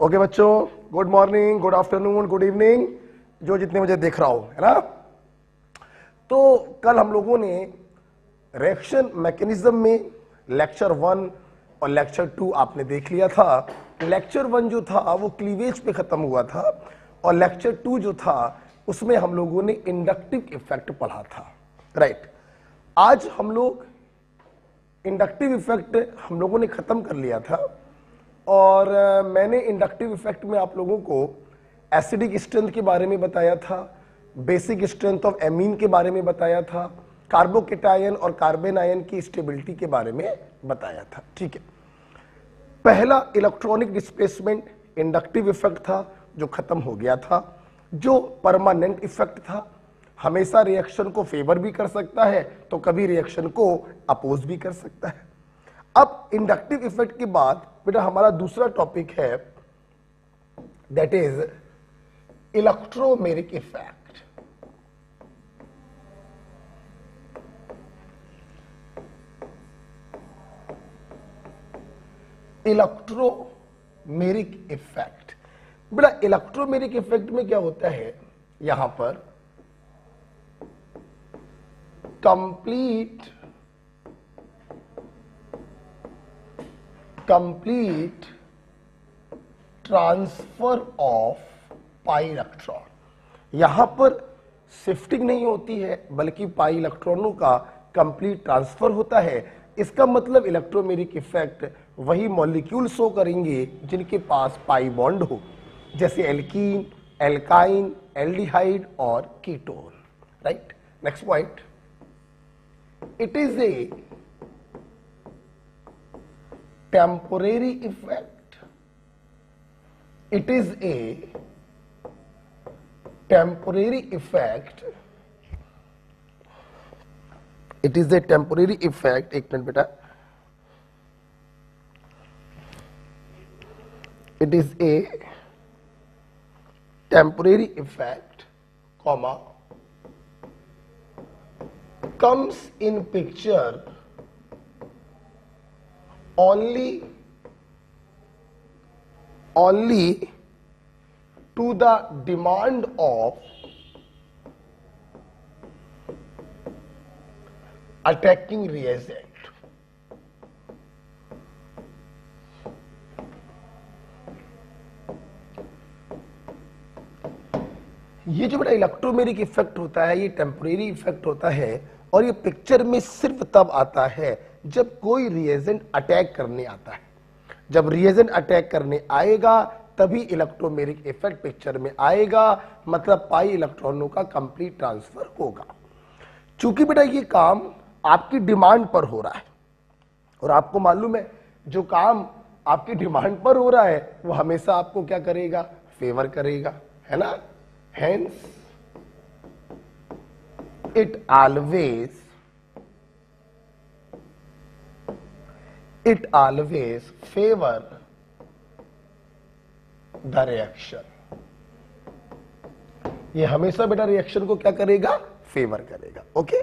Okay बच्चों, good morning, good afternoon, good evening, जो जितने मुझे देख रहा हो, है ना। तो कल हम लोगों ने रिएक्शन मैकेनिज्म में लेक्चर 1 और लेक्चर 2 आपने देख लिया था। लेक्चर 1 जो था वो क्लीवेज पे खत्म हुआ था और लेक्चर 2 जो था उसमें हम लोगों ने इंडक्टिव इफेक्ट पढ़ा था, राइट। आज हम लोग इंडक्टिव इफेक्ट हम लोगों ने खत्म कर लिया था और मैंने इंडक्टिव इफेक्ट में आप लोगों को एसिडिक स्ट्रेंथ के बारे में बताया था, बेसिक स्ट्रेंथ ऑफ एमीन के बारे में बताया था, कार्बोकेटायन और कार्बन आयन की स्टेबिलिटी के बारे में बताया था, ठीक है। पहला इलेक्ट्रॉनिक डिस्प्लेसमेंट इंडक्टिव इफेक्ट था जो खत्म हो गया था, जो परमानेंट इफेक्ट था, हमेशा रिएक्शन को फेवर भी कर सकता है तो कभी रिएक्शन को अपोज भी कर सकता है। अब इंडक्टिव इफेक्ट के बाद बेटा हमारा दूसरा टॉपिक है, that is electromeric effect. Electromeric effect बेटा, इलेक्ट्रोमेरिक इफेक्ट में क्या होता है, यहां पर complete transfer of pi electron. यहां पर शिफ्टिंग नहीं होती है बल्कि पाई इलेक्ट्रॉनों का कंप्लीट ट्रांसफर होता है। इसका मतलब इलेक्ट्रोमेरिक इफेक्ट वही मॉलिक्यूल शो करेंगे जिनके पास पाई बॉन्ड हो, जैसे एल्कीन, एल्काइन, एल्डिहाइड और ketone, right. Next point, it is a temporary effect. It is a temporary effect. It is a temporary effect. एक मिनट बेटा, it is a temporary effect, comma, comes in picture only to the demand of attacking reagent. ये जो बड़ा electromeric effect होता है ये temporary effect होता है और ये पिक्चर में सिर्फ तब आता है जब कोई रिएजेंट अटैक करने आता है। जब रिएजेंट अटैक करने आएगा तभी इलेक्ट्रोमेरिक इफेक्ट पिक्चर में आएगा, मतलब पाई इलेक्ट्रॉनों का कंप्लीट ट्रांसफर होगा। चूंकि बेटा ये काम आपकी डिमांड पर हो रहा है और आपको मालूम है जो काम आपकी डिमांड पर हो रहा है वो हमेशा आपको क्या करेगा, फेवर करेगा, है ना। Hence it always favor the reaction. ये हमेशा बेटा रिएक्शन को क्या करेगा, फेवर करेगा, ओके।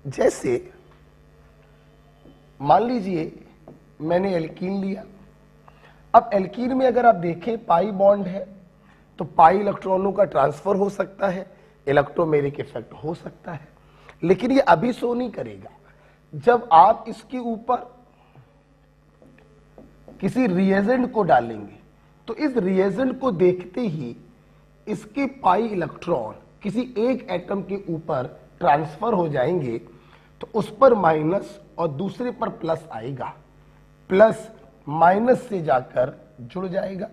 जैसे मान लीजिए मैंने एल्कीन लिया। अब एल्कीन में अगर आप देखें पाई बॉन्ड है तो पाई इलेक्ट्रॉनों का ट्रांसफर हो सकता है, इलेक्ट्रोमेरिक इफेक्ट हो सकता है, लेकिन ये अभी शो नहीं करेगा। जब आप इसके ऊपर किसी रिएजेंट को डालेंगे तो इस रिएजेंट को देखते ही इसके पाई इलेक्ट्रॉन किसी एक एटम के ऊपर ट्रांसफर हो जाएंगे, तो उस पर माइनस और दूसरे पर प्लस आएगा, प्लस माइनस से जाकर जुड़ जाएगा,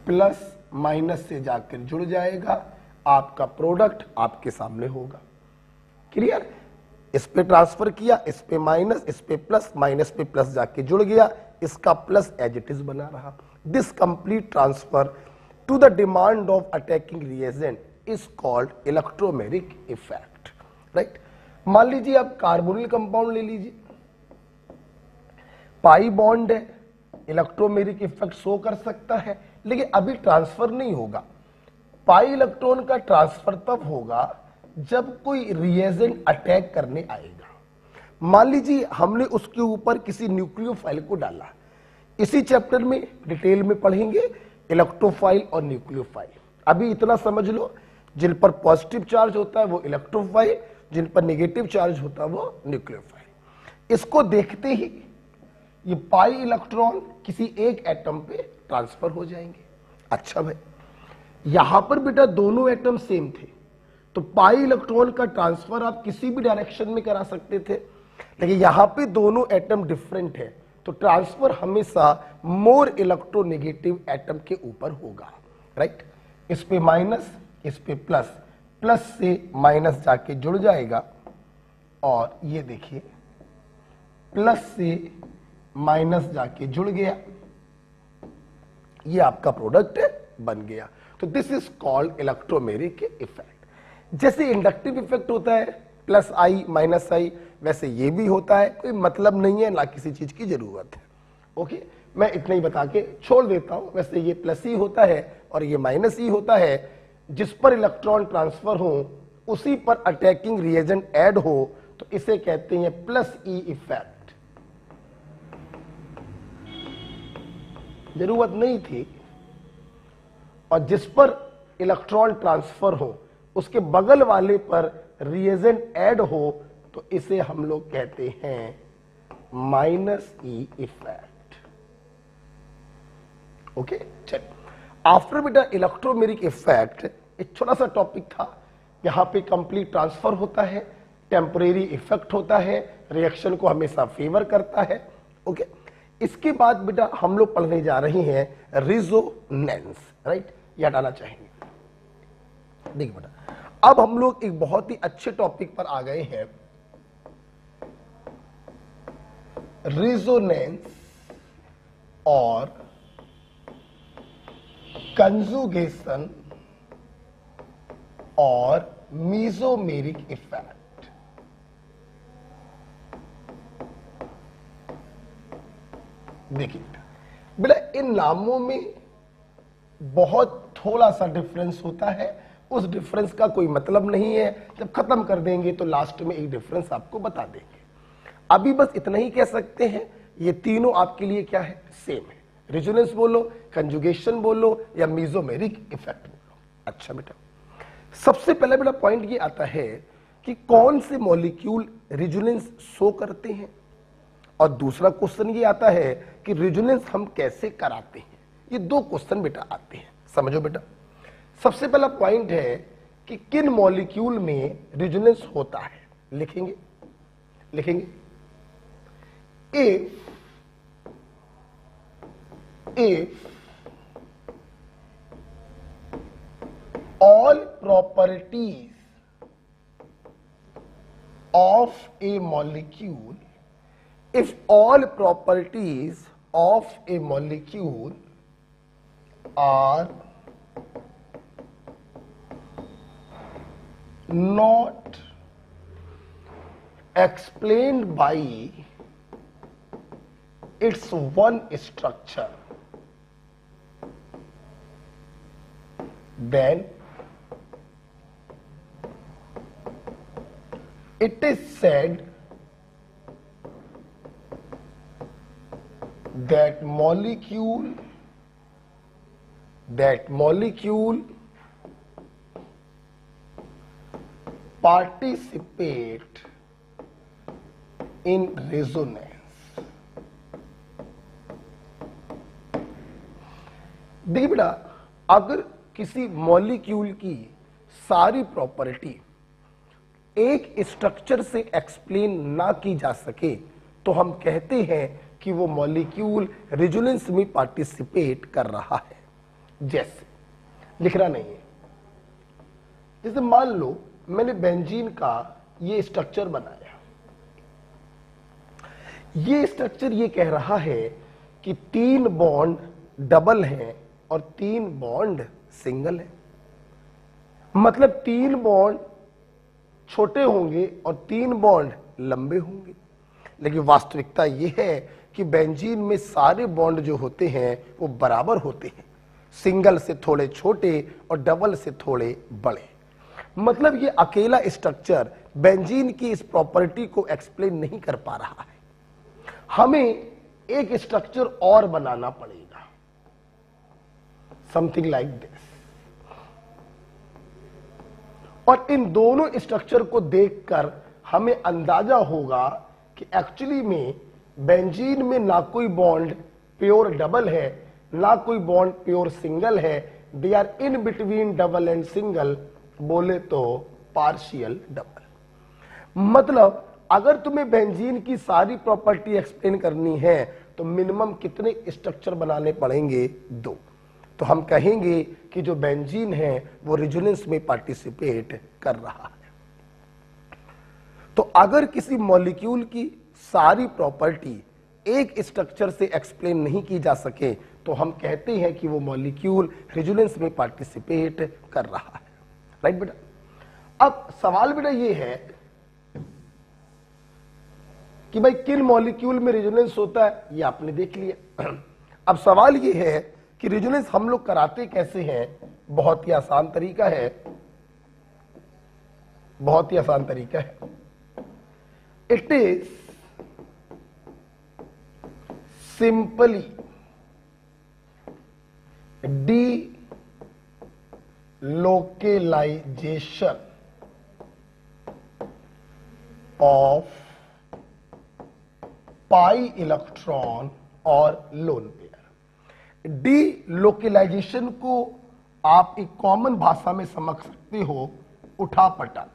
प्लस माइनस से जाकर जुड़ जाएगा, आपका प्रोडक्ट आपके सामने होगा। क्लियर। इस पे ट्रांसफर किया, इस पे माइनस, इस पे प्लस, माइनस पे प्लस जाके जुड़ गया, इसका प्लस एज इट इज बना रहा। This complete transfer to the demand of attacking reagent is called electromeric effect, right. मान लीजिए आप कार्बोनिल कंपाउंड ले लीजिए, पाई बॉन्ड है, इलेक्ट्रोमेरिक इफेक्ट शो कर सकता है, लेकिन अभी ट्रांसफर नहीं होगा। पाई इलेक्ट्रॉन का ट्रांसफर तब होगा जब कोई रिएजेंट अटैक करने आएगा। मान लीजिए हमने उसके ऊपर किसी न्यूक्लियोफाइल को डाला, इसी चैप्टर में डिटेल में पढ़ेंगे इलेक्ट्रोफाइल और न्यूक्लियोफाइल। अभी इतना समझ लो, जिन पर पॉजिटिव चार्ज होता है वो इलेक्ट्रोफाइल, जिन पर नेगेटिव चार्ज होता है वो न्यूक्लियोफाइल। इसको देखते ही ये पाई इलेक्ट्रॉन किसी एक एटम पे ट्रांसफर हो जाएंगे। अच्छा भाई, यहां पर बेटा दोनों एटम सेम थे, तो पाई इलेक्ट्रॉन का ट्रांसफर आप किसी भी डायरेक्शन में करा सकते थे, लेकिन यहां पे दोनों एटम डिफरेंट है, तो ट्रांसफर हमेशा मोर इलेक्ट्रोनेगेटिव एटम के ऊपर होगा, राइट। इस पे माइनस, इस पे प्लस, प्लस से माइनस जाके जुड़ जाएगा, और ये देखिए प्लस से माइनस जाके जुड़ गया, ये आपका प्रोडक्ट बन गया। तो this is called electromeric effect. जैसे इंडक्टिव इफेक्ट होता है प्लस आई माइनस आई, वैसे ये भी होता है, कोई मतलब नहीं है, ना किसी चीज की जरूरत है। ओके, मैं इतना ही बता के छोड़ देता हूं। वैसे ये प्लस ही होता है और ये माइनस ही होता है। जिस पर इलेक्ट्रॉन ट्रांसफर हो उसी पर अटैकिंग रिएजेंट ऐड हो तो इसे कहते हैं प्लस ई इफेक्ट। जरूरत नहीं थी। और जिस पर इलेक्ट्रॉन ट्रांसफर हो उसके बगल वाले पर रिएजेंट ऐड हो तो इसे हम लोग कहते हैं माइनस ई इफेक्ट। ओके, चल आफ्टर बेटा इलेक्ट्रोमेरिक इफेक्ट एक छोटा सा टॉपिक था। यहां पे कंप्लीट ट्रांसफर होता है, टेम्परेरी इफेक्ट होता है, रिएक्शन को हमेशा फेवर करता है। ओके, इसके बाद बेटा हम लोग पढ़ने जा रहे हैं रिजोनेंस, राइट। ये हटाना चाहेंगे। देखिए बेटा, अब हम लोग एक बहुत ही अच्छे टॉपिक पर आ गए हैं, रिजोनेंस और कंजुगेशन और मीजोमेरिक इफेक्ट। देखिए बेटा, इन नामों में बहुत थोड़ा सा डिफरेंस होता है, उस डिफरेंस का कोई मतलब नहीं है, जब खत्म कर देंगे तो लास्ट में एक डिफरेंस आपको बता देंगे। अभी बस इतना ही कह सकते हैं, ये तीनों आपके लिए क्या है, सेम है। रिजोनेंस बोलो, कंजुगेशन बोलो या मीजोमेरिक इफेक्ट बोलो। अच्छा बेटा, सबसे पहला बेटा पॉइंट ये आता है कि कौन से मॉलिक्यूल रिजोनेंस शो करते हैं, और दूसरा क्वेश्चन ये आता है कि रिजोनेंस हम कैसे कराते हैं। ये दो क्वेश्चन बेटा आते हैं, समझो बेटा। सबसे पहला पॉइंट है कि किन मॉलिक्यूल में रिजोनेंस होता है। लिखेंगे if all properties of a molecule, if all properties of a molecule are not explained by its one structure, then it is said that molecule participate in resonance। देखिए बेटा, अगर किसी मॉलिक्यूल की सारी प्रॉपर्टी एक स्ट्रक्चर से explain ना की जा सके तो हम कहते हैं कि वो मॉलिक्यूल रिजोनेंस में पार्टिसिपेट कर रहा है। जैसे लिखना नहीं है, जैसे मान लो मैंने बेंजीन का ये स्ट्रक्चर बनाया, ये स्ट्रक्चर ये कह रहा है कि 3 बॉन्ड डबल हैं और 3 बॉन्ड सिंगल है, मतलब 3 बॉन्ड छोटे होंगे और 3 बॉन्ड लंबे होंगे। लेकिन वास्तविकता यह है कि बेंजीन में सारे बॉन्ड जो होते हैं वो बराबर होते हैं, सिंगल से थोड़े छोटे और डबल से थोड़े बड़े। मतलब ये अकेला स्ट्रक्चर बेंजीन की इस प्रॉपर्टी को एक्सप्लेन नहीं कर पा रहा है, हमें एक स्ट्रक्चर और बनाना पड़ेगा, समथिंग लाइक दिस। और इन दोनों स्ट्रक्चर को देखकर हमें अंदाजा होगा कि एक्चुअली में बेंजीन में ना कोई बॉन्ड प्योर डबल है, ना कोई बॉन्ड प्योर सिंगल है, they are in between double and single, बोले तो पार्शियल डबल। मतलब अगर तुम्हें बेंजीन की सारी प्रॉपर्टी एक्सप्लेन करनी है तो मिनिमम कितने स्ट्रक्चर बनाने पड़ेंगे? 2। तो हम कहेंगे कि जो बेंजीन है वो रेजोनेंस में पार्टिसिपेट कर रहा है। तो अगर किसी मॉलिक्यूल की सारी प्रॉपर्टी एक स्ट्रक्चर से एक्सप्लेन नहीं की जा सके तो हम कहते हैं कि वो मॉलिक्यूल रेजोनेंस में पार्टिसिपेट कर रहा है। राइट बेटा? अब सवाल बेटा ये है कि भाई किन मॉलिक्यूल में रेजोनेंस होता है, ये आपने देख लिया। अब सवाल ये है कि रेजोनेंस हम लोग कराते कैसे हैं? बहुत ही आसान तरीका है, बहुत ही आसान तरीका है। It is simply delocalization of pi electron और लोन पेयर। डीलोकलाइजेशन को आप एक कॉमन भाषा में समझ सकते हो, उठा पटक।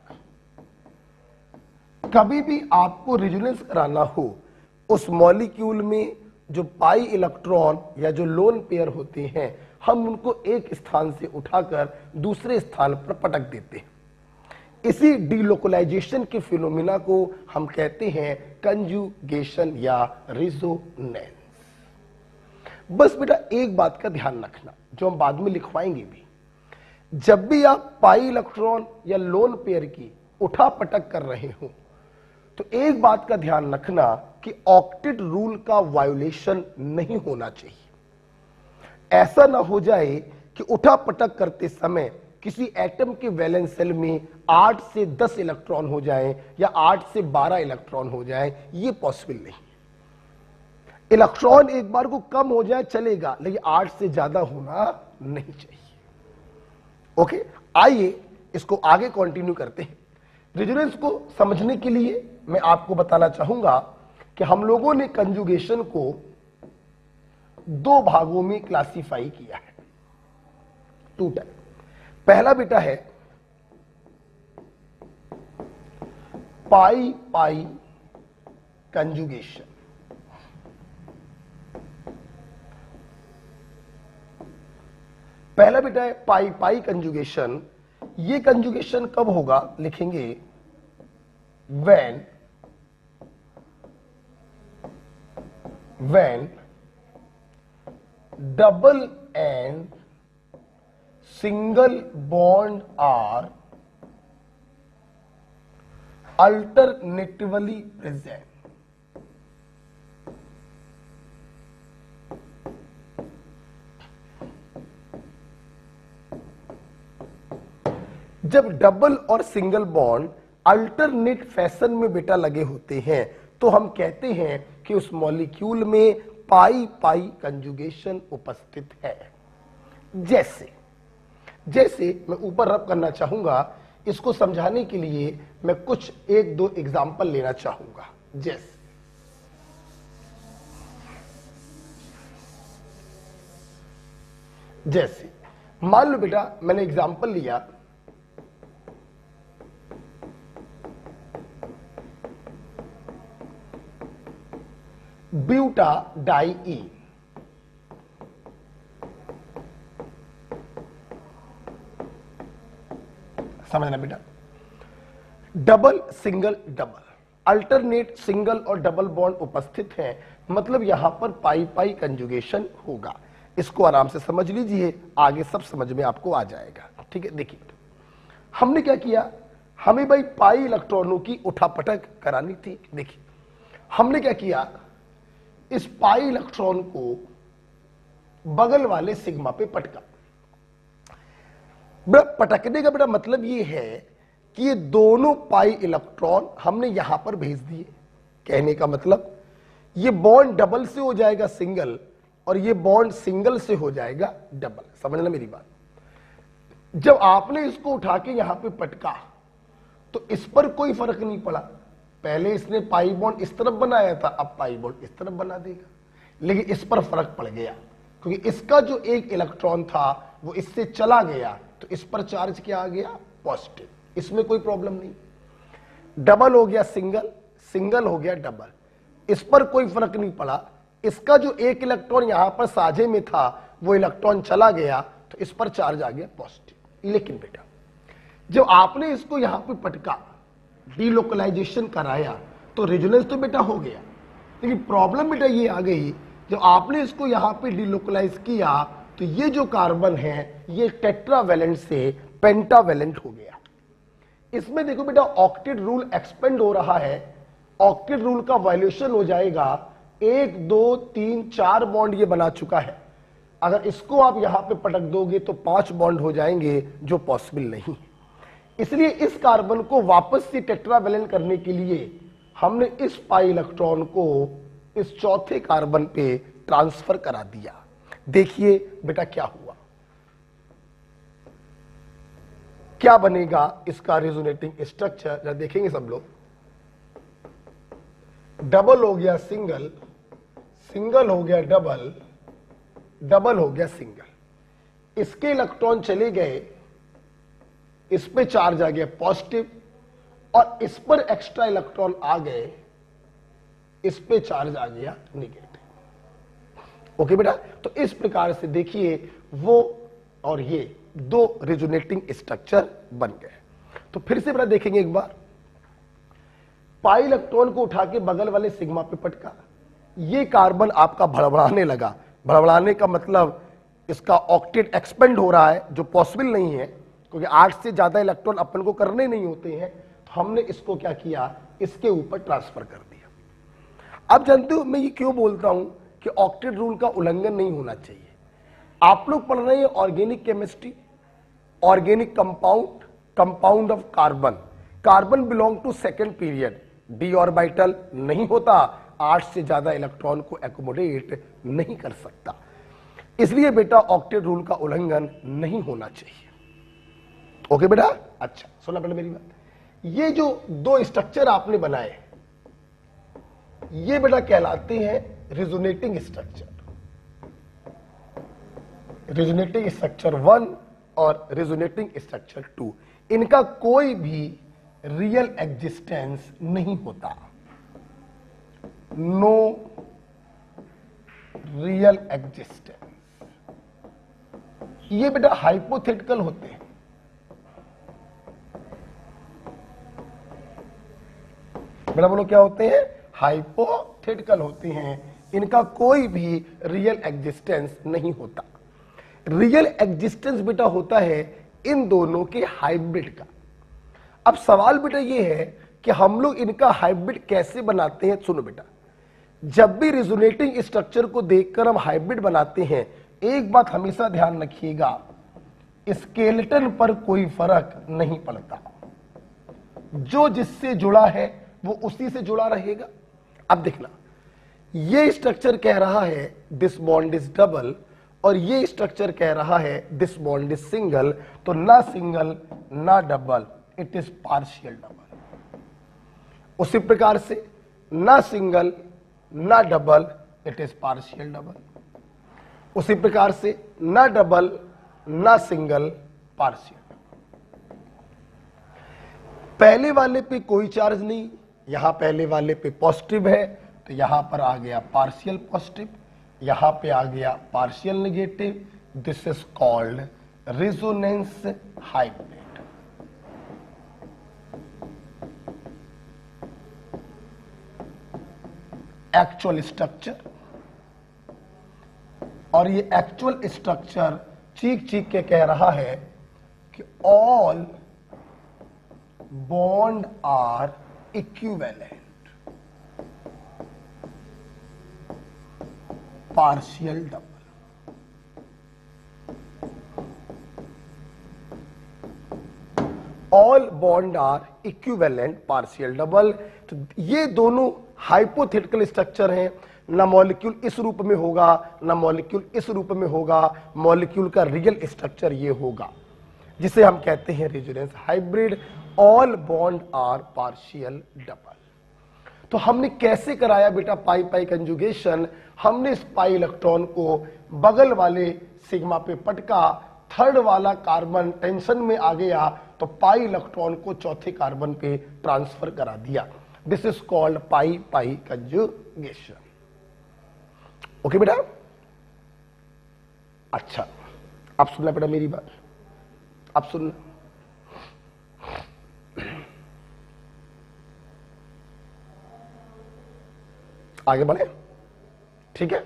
कभी भी आपको रेजोनेंस कराना हो, उस मॉलिक्यूल में जो पाई इलेक्ट्रॉन या जो लोन पेयर होते हैं, हम उनको एक स्थान से उठाकर दूसरे स्थान पर पटक देते हैं। इसी डीलोकलाइजेशन के फिनोमिना को हम कहते हैं कंजुगेशन या रेजोनेंस। बस बेटा एक बात का ध्यान रखना, जो हम बाद में लिखवाएंगे भी, जब भी आप पाई इलेक्ट्रॉन या लोन पेयर की उठा पटक कर रहे हो तो एक बात का ध्यान रखना कि ऑक्टेट रूल का वायोलेशन नहीं होना चाहिए। ऐसा ना हो जाए कि उठा पटक करते समय किसी एटम के वैलेंस शेल में 8 से 10 इलेक्ट्रॉन हो जाए या 8 से 12 इलेक्ट्रॉन हो जाए, ये पॉसिबल नहीं। इलेक्ट्रॉन एक बार को कम हो जाए चलेगा, लेकिन 8 से ज्यादा होना नहीं चाहिए। ओके, आइए इसको आगे कंटिन्यू करते हैं। रेजोनेंस को समझने के लिए मैं आपको बताना चाहूंगा कि हम लोगों ने कंजुगेशन को 2 भागों में क्लासिफाई किया है, 2 टाइप। पहला बेटा है पाई पाई कंजुगेशन। पहला बेटा है पाई पाई कंजुगेशन। ये कंजुगेशन कब होगा? लिखेंगे when double and single bond are alternatively present। जब डबल और सिंगल बॉन्ड अल्टरनेट फैशन में बेटा लगे होते हैं तो हम कहते हैं कि उस मॉलिक्यूल में पाई पाई कंजुगेशन उपस्थित है। जैसे जैसे मैं ऊपर रब करना चाहूंगा, इसको समझाने के लिए मैं कुछ 1-2 एग्जाम्पल लेना चाहूंगा। जैसे मान लो बेटा मैंने एग्जाम्पल लिया, ब्यूटाडाई। समझना बेटा, double single double alternate single और डबल बॉन्ड उपस्थित है, मतलब यहां पर पाई पाई कंजुगेशन होगा। इसको आराम से समझ लीजिए, आगे सब समझ में आपको आ जाएगा। ठीक है, देखिए हमने क्या किया, हमें भाई पाई इलेक्ट्रॉनों की उठापटक करानी थी। देखिए हमने क्या किया, इस पाई इलेक्ट्रॉन को बगल वाले सिग्मा पे पटका। बेटा पटकने का बेटा मतलब ये है कि ये दोनों पाई इलेक्ट्रॉन हमने यहां पर भेज दिए। कहने का मतलब ये बॉन्ड डबल से हो जाएगा सिंगल और ये बॉन्ड सिंगल से हो जाएगा डबल। समझना मेरी बात। जब आपने इसको उठा के यहां पे पटका तो इस पर कोई फर्क नहीं पड़ा। पहले इसने पाई बॉन्ड इस तरफ बनाया था, अब पाई बॉन्ड इस तरफ बना देगा, लेकिन इस पर फर्क पड़ गया क्योंकि इसका जो एक इलेक्ट्रॉन था वो इससे चला गया, तो इस पर चार्ज क्या आ गया? पॉजिटिव। इसमें कोई प्रॉब्लम नहीं। डबल हो गया सिंगल, सिंगल हो गया डबल, इस पर कोई फर्क नहीं पड़ा। इसका जो एक इलेक्ट्रॉन यहां पर साझे में था वो इलेक्ट्रॉन चला गया, तो इस पर चार्ज आ गया पॉजिटिव। लेकिन बेटा जब आपने इसको यहां पे पटका, डीलोकलाइजेशन कराया, तो रेजोनेंस तो बेटा हो गया, लेकिन प्रॉब्लम बेटा ये आ गई, जब आपने इसको यहां पे डीलोकलाइज किया तो ये जो कार्बन है ये टेट्रावैलेंट से पेंटावैलेंट हो गया। इसमें देखो बेटा ऑक्टेट रूल एक्सपेंड हो रहा है। ऑक्टेट रूल का वायलेशन हो जाएगा। 1 2 3 4 बॉन्ड ये बना चुका है। अगर इसको आप यहां पे पटक दोगे तो 5 बॉन्ड हो जाएंगे, जो पॉसिबल नहीं है। इसलिए इस कार्बन को वापस से टेट्रावैलेंट करने के लिए हमने इस पाई इलेक्ट्रॉन को इस चौथे कार्बन पे ट्रांसफर करा दिया। देखिए बेटा क्या हुआ, क्या बनेगा इसका रेजोनेटिंग स्ट्रक्चर, जरा देखेंगे सब लोग। डबल हो गया सिंगल, सिंगल हो गया डबल, डबल हो गया सिंगल। इसके इलेक्ट्रॉन चले गए, इस पे चार्ज आ गया पॉजिटिव, और इस पर एक्स्ट्रा इलेक्ट्रॉन आ गए, इस पे चार्ज आ गया नेगेटिव। ओके बेटा, तो इस प्रकार से देखिए वो और ये दो रेजोनेटिंग स्ट्रक्चर बन गए। तो फिर से बेटा देखेंगे एक बार। पाई इलेक्ट्रॉन को उठा के बगल वाले सिग्मा पे पटका, ये कार्बन आपका भड़बड़ाने लगा। भड़बड़ाने का मतलब इसका ऑक्टेट एक्सपेंड हो रहा है, जो पॉसिबल नहीं है क्योंकि 8 से ज्यादा इलेक्ट्रॉन अपन को करने नहीं होते हैं। तो हमने इसको क्या किया, इसके ऊपर ट्रांसफर कर दिया। अब जानते हो मैं ये क्यों बोलता हूं कि ऑक्टेट रूल का उल्लंघन नहीं होना चाहिए। आप लोग पढ़ रहे हैं organic chemistry, organic compound, compound of carbon. Carbon belong to second period, D orbital नहीं होता, 8 से ज्यादा इलेक्ट्रॉन को एकोमोडेट नहीं कर सकता। इसलिए बेटा ऑक्टेट रूल का उल्लंघन नहीं होना चाहिए। ओके बेटा, अच्छा सुना पहले मेरी बात। ये जो दो स्ट्रक्चर आपने बनाए ये बेटा कहलाते हैं रेजोनेटिंग स्ट्रक्चर। रेजोनेटिंग स्ट्रक्चर 1 और रेजोनेटिंग स्ट्रक्चर 2, इनका कोई भी रियल एग्जिस्टेंस नहीं होता। No real existence. ये बेटा हाइपोथेटिकल होते हैं। बेटा बोलो क्या होते हैं? हाइपोथेटिकल होते हैं। इनका कोई भी रियल एग्जिस्टेंस नहीं होता। रियल एग्जिस्टेंस बेटा होता है इन दोनों के हाइब्रिड का। अब सवाल बेटा ये है कि हम लोग इनका हाइब्रिड कैसे बनाते हैं। सुनो बेटा, जब भी रेजोनेटिंग स्ट्रक्चर को देखकर हम हाइब्रिड बनाते हैं, एक बात हमेशा ध्यान रखिएगा, स्केलेटन पर कोई फर्क नहीं पड़ता। जो जिससे जुड़ा है वो उसी से जुड़ा रहेगा। अब देखना, ये स्ट्रक्चर कह रहा है दिस बॉन्ड इज डबल, और ये स्ट्रक्चर कह रहा है दिस बॉन्ड इज सिंगल। तो ना सिंगल ना double, it is partial double. उसी प्रकार से ना सिंगल ना double, it is partial double. उसी प्रकार से ना डबल ना सिंगल, पार्शियल। पहले वाले पे कोई चार्ज नहीं, यहां पहले वाले पे पॉजिटिव है, तो यहां पर आ गया पार्शियल पॉजिटिव, यहां पे आ गया partial negative. This is called resonance hybrid. Actual structure, और ये एक्चुअल स्ट्रक्चर चीख चीख के कह रहा है कि all bond are equivalent, partial double. All bond are equivalent partial double. तो ये दोनों हाइपोथेटिकल स्ट्रक्चर हैं, ना मॉलिक्यूल इस रूप में होगा ना मॉलिक्यूल इस रूप में होगा, मॉलिक्यूल का रियल स्ट्रक्चर ये होगा जिसे हम कहते हैं resonance hybrid. All bond are partial double. तो हमने कैसे कराया बेटा पाई पाई कंजुगेशन? हमने इस पाई इलेक्ट्रॉन को बगल वाले सिग्मा पे पटका, थर्ड वाला कार्बन टेंशन में आ गया तो पाई इलेक्ट्रॉन को चौथे कार्बन पे ट्रांसफर करा दिया। This is called pi pi conjugation. Okay बेटा? अच्छा, अब सुनना बेटा मेरी बात, अब सुनना। आगे बढ़े, ठीक है?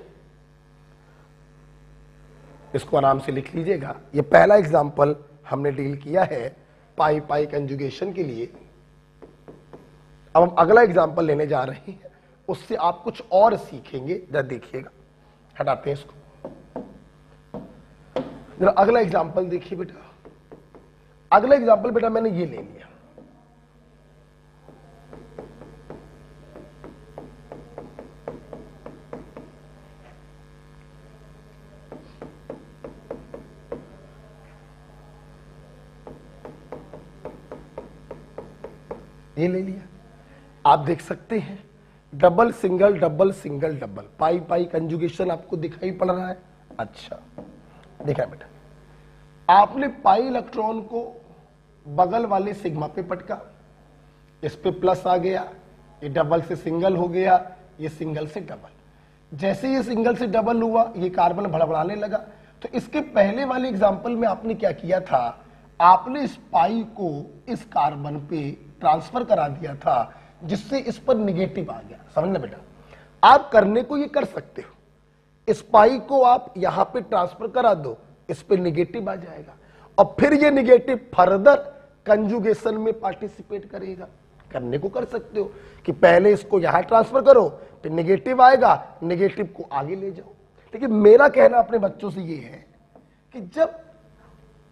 इसको आराम से लिख लीजिएगा। ये पहला एग्जाम्पल हमने डील किया है पाई पाई कंजुगेशन के लिए। अब हम अगला एग्जाम्पल लेने जा रहे हैं, उससे आप कुछ और सीखेंगे। जरा देखिएगा, हटाते हैं इसको। जरा अगला एग्जाम्पल देखिए बेटा। अगला एग्जाम्पल बेटा मैंने ये ले लिया, ये ले लिया। आप देख सकते हैं double single double single double pi pi conjugation आपको दिखाई पड़ रहा है। अच्छा, देखा बेटा, आपने पाई इलेक्ट्रॉन को बगल वाले सिग्मा पे पटका, इस पे प्लस आ गया, ये डबल से सिंगल हो गया, ये सिंगल से डबल। जैसे ये सिंगल से डबल हुआ ये कार्बन भड़बड़ाने लगा। तो इसके पहले वाले एग्जाम्पल में आपने क्या किया था? आपने इस पाई को इस कार्बन पे ट्रांसफर करा दिया था जिससे इस पर निगेटिव आ गया। समझना बेटा, आप करने को ये कर सकते हो, इस पाई को आप यहां पे ट्रांसफर करा दो, इस पे निगेटिव आ जाएगा और फिर ये निगेटिव फर्दर कंजुगेशन में पार्टिसिपेट करेगा। करने को कर सकते हो कि पहले इसको यहां ट्रांसफर करो, फिर निगेटिव आएगा, निगेटिव को आगे ले जाओ। लेकिन मेरा कहना अपने बच्चों से ये है कि जब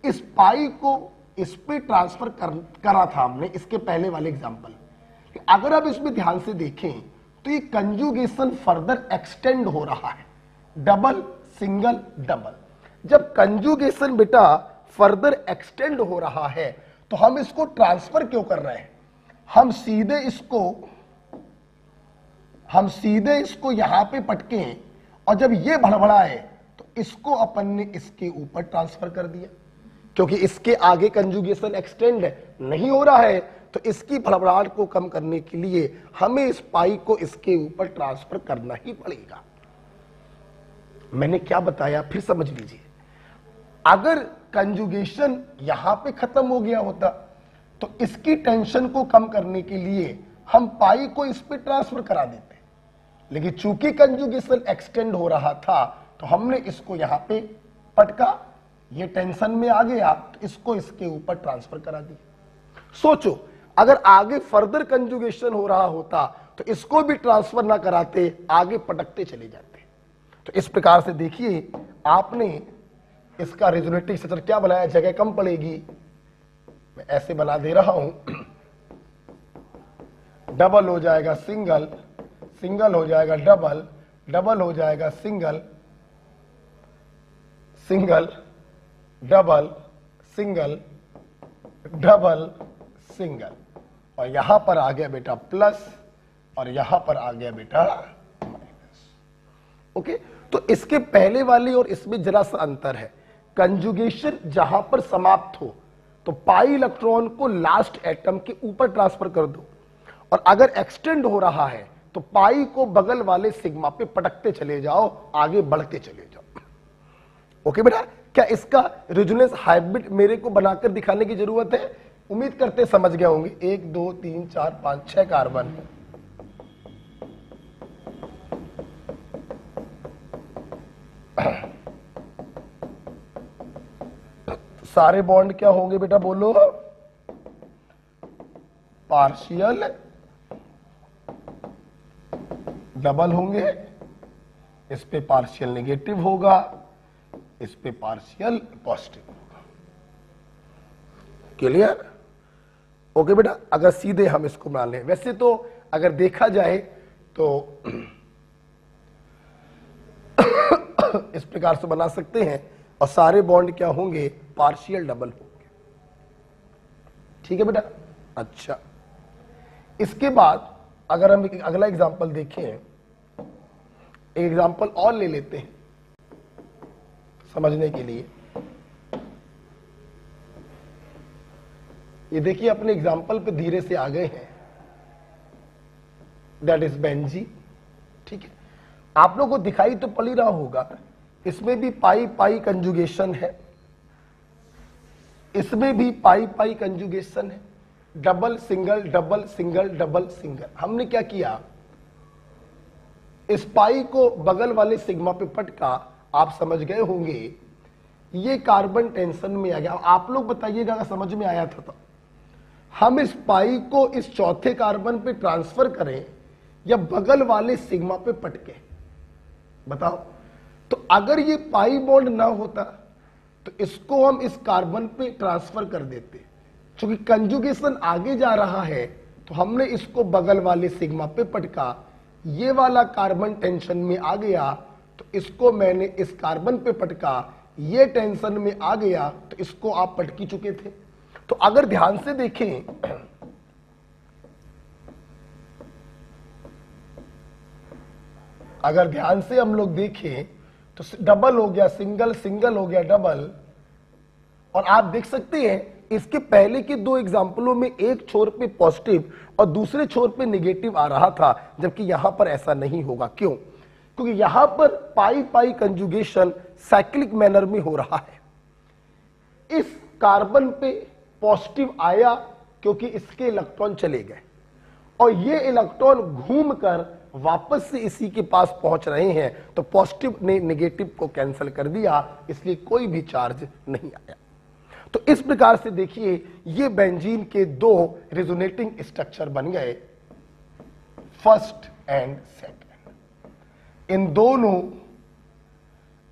इस पाई को इस पे ट्रांसफर करा था हमने इसके पहले वाले एग्जांपल, अगर आप इसमें ध्यान से देखें तो ये कंजुगेशन फर्दर एक्सटेंड हो रहा है, डबल सिंगल डबल। जब कंजुगेशन बेटा फर्दर एक्सटेंड हो रहा है तो हम इसको ट्रांसफर क्यों कर रहे हैं? हम सीधे इसको यहां पे पटके और जब ये भड़बड़ाए तो इसको अपन ने इसके ऊपर ट्रांसफर कर दिया, क्योंकि इसके आगे कंजुगेशन एक्सटेंड नहीं हो रहा है। तो इसकी भड़बड़ाहट को कम करने के लिए हमें इस पाई को इसके ऊपर ट्रांसफर करना ही पड़ेगा। मैंने क्या बताया फिर समझ लीजिए। अगर कंजुगेशन यहां पे खत्म हो गया होता तो इसकी टेंशन को कम करने के लिए हम पाई को इस पे ट्रांसफर करा देते, लेकिन चूंकि कंजुगेशन एक्सटेंड हो रहा था तो हमने इसको यहां पे पटका, ये टेंशन में आ गया तो इसको इसके ऊपर ट्रांसफर करा दिया। सोचो अगर आगे फर्दर कंजुगेशन हो रहा होता तो इसको भी ट्रांसफर ना कराते, आगे पटकते चले जाते। तो इस प्रकार से देखिए आपने इसका रेजोनेटिव स्ट्रक्चर क्या बनाया, जगह कम पड़ेगी, मैं ऐसे बना दे रहा हूं, डबल हो जाएगा सिंगल, सिंगल हो जाएगा डबल, डबल हो जाएगा single, single double single double single, और यहां पर आ गया बेटा प्लस और यहां पर आ गया बेटा माइनस। ओके, तो इसके पहले वाली और इसमें जरा सा अंतर है। कंजुगेशन जहां पर समाप्त हो तो पाई इलेक्ट्रॉन को लास्ट एटम के ऊपर ट्रांसफर कर दो, और अगर एक्सटेंड हो रहा है तो पाई को बगल वाले सिग्मा पे पटकते चले जाओ, आगे बढ़ते चले जाओ। ओके बेटा, क्या इसका रेजोनेंस हाइब्रिड मेरे को बनाकर दिखाने की जरूरत है? उम्मीद करते समझ गए होंगे। 1 2 3 4 5 6 कार्बन, सारे बॉन्ड क्या होंगे बेटा बोलो? पार्शियल डबल होंगे, इस पे पार्शियल नेगेटिव होगा, इस पे पार्शियल पॉजिटिव होगा। क्लियर? ओके बेटा, अगर सीधे हम इसको बना लें, वैसे तो अगर देखा जाए तो इस प्रकार से बना सकते हैं और सारे बॉन्ड क्या होंगे, पार्शियल डबल होंगे। ठीक है बेटा। अच्छा, इसके बाद अगर हम एक अगला एग्जांपल देखें, एक एग्जांपल और ले लेते हैं समझने के लिए। ये देखिए अपने एग्जांपल पे धीरे से आ गए हैं, दैट इज बेंजीन। ठीक है, आप लोगों को दिखाई तो पड़ ही रहा होगा, इसमें भी पाई पाई कंजुगेशन है, इसमें भी पाई पाई कंजुगेशन है, double single double single double single. हमने क्या किया, इस पाई को बगल वाले सिग्मा पे पटका, आप समझ गए होंगे ये कार्बन टेंशन में आ गया। आप लोग बताइएगा अगर समझ में आया था तो हम इस पाई को इस चौथे कार्बन पे ट्रांसफर करें या बगल वाले सिग्मा पे पटके, बताओ। तो अगर ये पाई बॉन्ड ना होता तो इसको हम इस कार्बन पे ट्रांसफर कर देते, क्योंकि कंजुगेशन आगे जा रहा है तो हमने इसको बगल वाले सिग्मा पे पटका, ये वाला कार्बन टेंशन में आ गया तो इसको मैंने इस कार्बन पे पटका, ये टेंशन में आ गया तो इसको आप पटकी चुके थे। तो अगर ध्यान से देखें, अगर ध्यान से हम लोग देखें तो डबल हो गया सिंगल, सिंगल हो गया डबल, और आप देख सकते हैं इसके पहले के दो एग्जाम्पलों में एक छोर पे पॉजिटिव और दूसरे छोर पे निगेटिव आ रहा था, जबकि यहां पर ऐसा नहीं होगा। क्यों? क्योंकि यहां पर पाई पाई कंजुगेशन साइक्लिक मैनर में हो रहा है। इस कार्बन पे पॉजिटिव आया क्योंकि इसके इलेक्ट्रॉन चले गए और ये इलेक्ट्रॉन घूमकर वापस से इसी के पास पहुंच रहे हैं, तो पॉजिटिव ने नेगेटिव को कैंसिल कर दिया, इसलिए कोई भी चार्ज नहीं आया। तो इस प्रकार से देखिए ये बेंजीन के दो रेजोनेटिंग स्ट्रक्चर बन गए, फर्स्ट एंड सेकंड। इन दोनों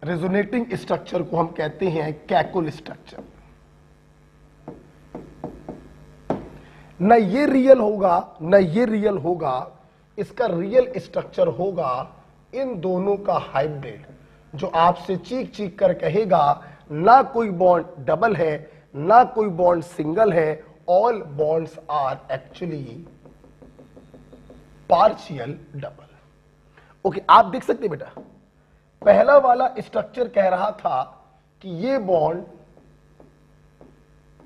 रेजोनेटिंग स्ट्रक्चर को हम कहते हैं कैकुल स्ट्रक्चर। न ये रियल होगा न ये रियल होगा, इसका रियल स्ट्रक्चर होगा इन दोनों का हाइब्रिड, जो आपसे चीख चीख कर कहेगा ना कोई बॉन्ड डबल है ना कोई बॉन्ड सिंगल है, all bonds are actually partial double. Okay, आप देख सकते बेटा, पहला वाला स्ट्रक्चर कह रहा था कि ये बॉन्ड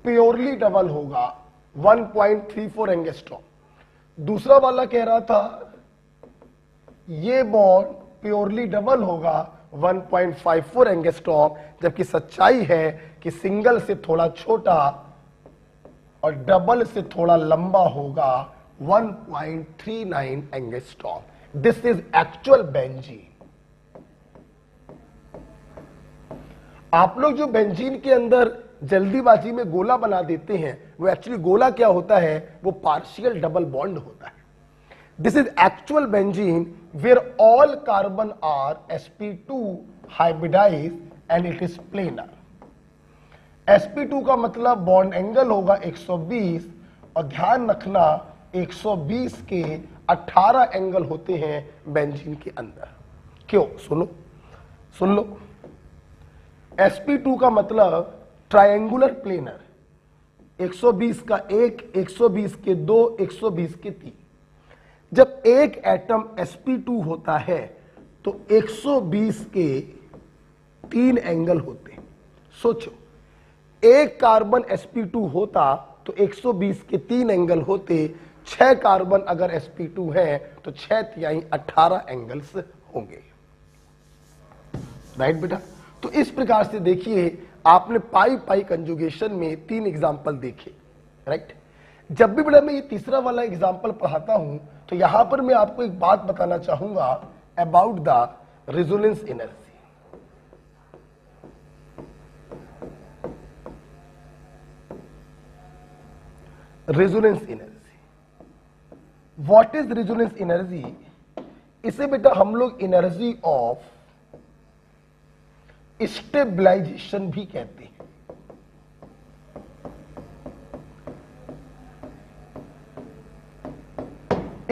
प्योरली डबल होगा 1.34 एंगस्ट्रॉम, दूसरा वाला कह रहा था ये बॉन्ड प्योरली डबल होगा 1.54 एंगस्ट्रॉम, जबकि सच्चाई है कि सिंगल से थोड़ा छोटा और डबल से थोड़ा लंबा होगा 1.39 angstrom. This is actual benzene. आप लोग जो बेंजीन के अंदर जल्दीबाजी में गोला बना देते हैं, वो एक्चुअली गोला क्या होता है, वो पार्शियल डबल बॉन्ड होता है। This is actual benzene where all carbon are sp2 hybridize and it is planar. sp2 का मतलब बॉन्ड एंगल होगा 120, और ध्यान रखना 120 के 18 एंगल होते हैं बेंजीन के अंदर। क्यों? सुनो सुन लो, sp2 का मतलब ट्रायंगुलर प्लेनर, 120 का 1, 120 के 2, 120 के 3। जब एक एटम sp2 होता है तो 120 के 3 एंगल होते हैं। सोचो, एक कार्बन sp2 होता तो 120 के 3 एंगल होते, 6 कार्बन अगर sp2 है तो 6 तिहाई 18 एंगल्स होंगे। राइट बेटा? तो इस प्रकार से देखिए आपने पाई पाई कंजुगेशन में 3 एग्जाम्पल देखे। राइट? जब भी बेटा मैं ये तीसरा वाला एग्जाम्पल पढ़ाता हूं तो यहां पर मैं आपको एक बात बताना चाहूंगा about the resonance energy. Resonance energy, what is resonance energy? इसे बेटा हम लोग एनर्जी ऑफ स्टेबलाइजेशन भी कहते हैं।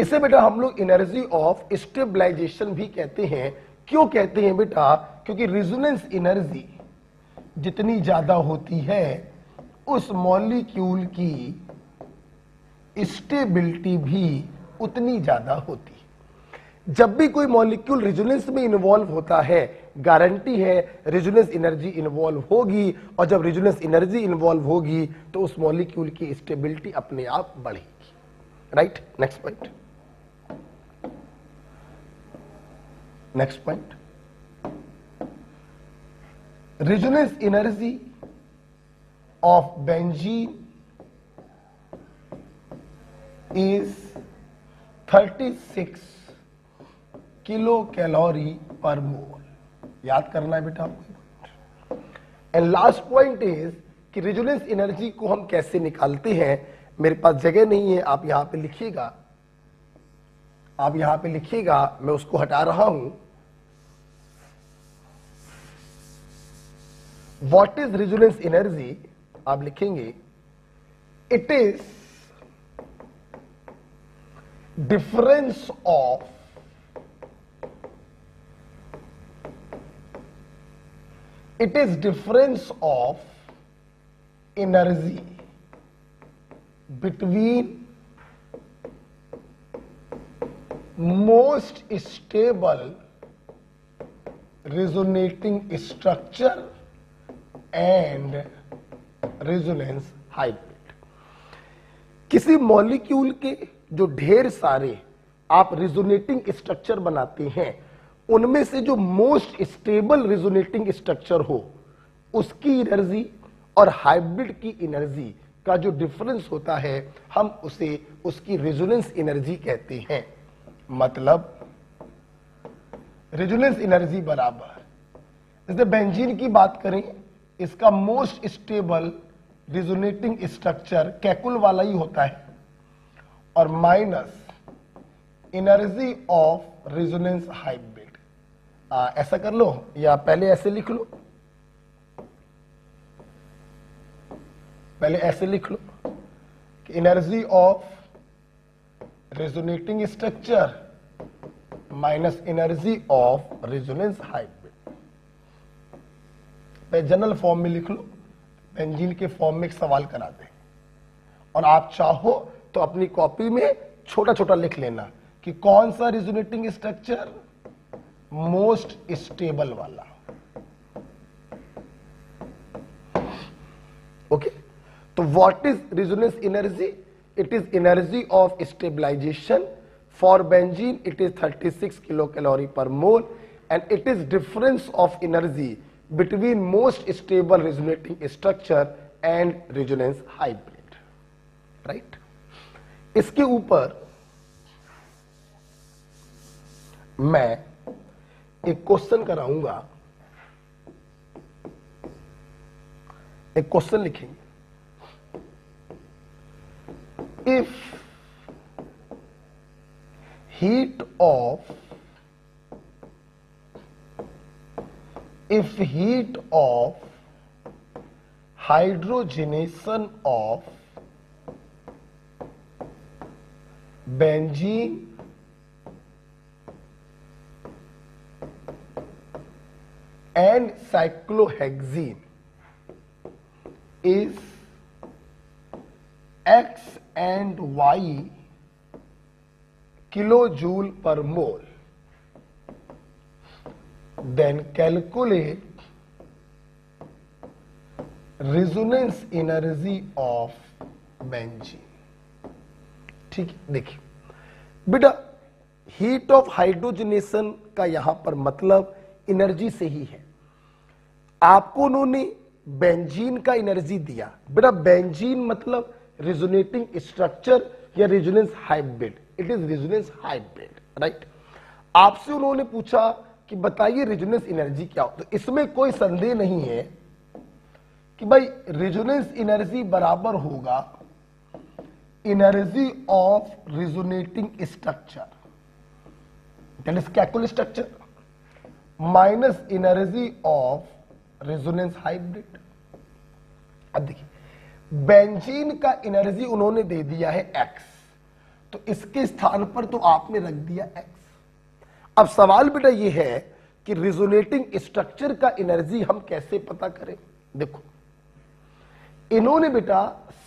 इसे बेटा हम लोग एनर्जी ऑफ स्टेबलाइजेशन भी कहते हैं। क्यों कहते हैं बेटा? क्योंकि रेजोनेंस एनर्जी जितनी ज्यादा होती है उस मॉलिक्यूल की स्टेबिलिटी भी उतनी ज्यादा होती है। जब भी कोई मॉलिक्यूल रेजोनेंस में इन्वॉल्व होता है, गारंटी है रेजोनेंस एनर्जी इन्वॉल्व होगी, और जब रेजोनेंस एनर्जी इन्वॉल्व होगी तो उस मॉलिक्यूल की स्टेबिलिटी अपने आप बढ़ेगी। Right, next point. Next point, resonance energy of benzene is 36 kilo calorie per मोल। याद करना है बेटा आपको। एंड लास्ट पॉइंट इज कि रेजोनेंस एनर्जी को हम कैसे निकालते हैं। मेरे पास जगह नहीं है, आप यहां पे लिखिएगा, आप यहां पे लिखिएगा, मैं उसको हटा रहा हूं। What is resonance energy? आप लिखेंगे it is difference of energy between most stable resonating structure and resonance hybrid। किसी मॉलिक्यूल के जो ढेर सारे आप रिजोनेटिंग स्ट्रक्चर बनाते हैं, उनमें से जो मोस्ट स्टेबल रिजोनेटिंग स्ट्रक्चर हो उसकी एनर्जी और हाइब्रिड की एनर्जी का जो डिफरेंस होता है हम उसे उसकी रेजोनेंस एनर्जी कहते हैं। मतलब रेजोनेंस एनर्जी बराबर, जैसे बेंजीन की बात करें, इसका मोस्ट स्टेबल रिजोनेटिंग स्ट्रक्चर कैकुल वाला ही होता है, और minus energy of resonance hybrid. ऐसा कर लो या पहले ऐसे लिख लो, पहले ऐसे लिख लो कि energy of resonating structure minus energy of resonance hybrid. मैं जनरल फॉर्म में लिख लो, बेंजीन के फॉर्म में एक सवाल करा दे, और आप चाहो तो अपनी कॉपी में छोटा छोटा लिख लेना कि कौन सा रेजोनेटिंग स्ट्रक्चर मोस्ट स्टेबल वाला। ओके, तो what is resonance energy? It is energy of stabilisation for benzene, it is 36 kilo calorie per mole, and it is difference of energy between most stable resonating structure and resonance hybrid. Right, इसके ऊपर मैं एक question कराऊंगा, एक question लिखेंगे। If heat of hydrogenation of benzene and cyclohexene is X and Y kilojoule per mole, then calculate resonance energy of benzene। ठीक है, देखिए बेटा, हीट ऑफ हाइड्रोजनेशन का यहां पर मतलब एनर्जी से ही है। आपको उन्होंने बेंजीन का एनर्जी दिया, बेटा बेंजीन मतलब रेजोनेटिंग स्ट्रक्चर या resonance hybrid, it is resonance hybrid. Right, आपसे उन्होंने पूछा कि बताइए रेजोनेंस एनर्जी क्या हो, तो इसमें कोई संदेह नहीं है कि भाई रेजोनेंस एनर्जी बराबर होगा energy of resonating structure, that is Kekule structure, minus energy of resonance hybrid. अब देखिए बेंजीन का एनर्जी उन्होंने दे दिया है X, तो इसके स्थान पर तो आपने रख दिया x। अब सवाल बेटा ये है कि रिजोनेटिंग स्ट्रक्चर का एनर्जी हम कैसे पता करें। देखो इन्होंने बेटा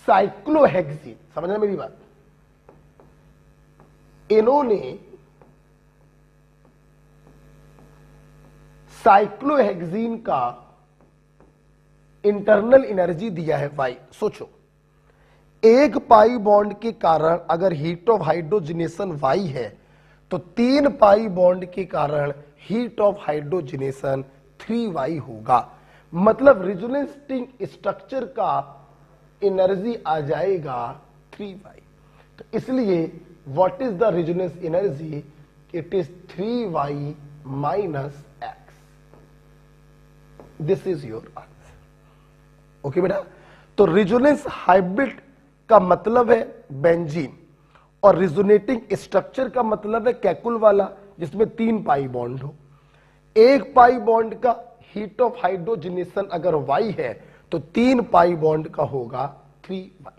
साइक्लोहेक्सीन, समझना मेरी बात, इन्होंने साइक्लोहेक्सीन का इंटरनल एनर्जी दिया है y। सोचो एक पाई बॉन्ड के कारण अगर हीट ऑफ हाइड्रोजनेशन y है तो 3 पाई बॉन्ड के कारण हीट ऑफ हाइड्रोजनेशन 3y होगा। मतलब रिजोनेटिंग स्ट्रक्चर का एनर्जी आ जाएगा 3y। तो इसलिए what is the resonance energy, it is 3y minus x। This is your answer. Okay बेटा, तो रेजोनेंस हाइब्रिड का मतलब है बेंजीन और रिजोनेटिंग स्ट्रक्चर का मतलब है कैकुल वाला जिसमें 3 पाई बॉन्ड हो। एक पाई बॉन्ड का हीट ऑफ हाइड्रोजनेशन अगर y है तो 3 पाई बॉन्ड का होगा 3y।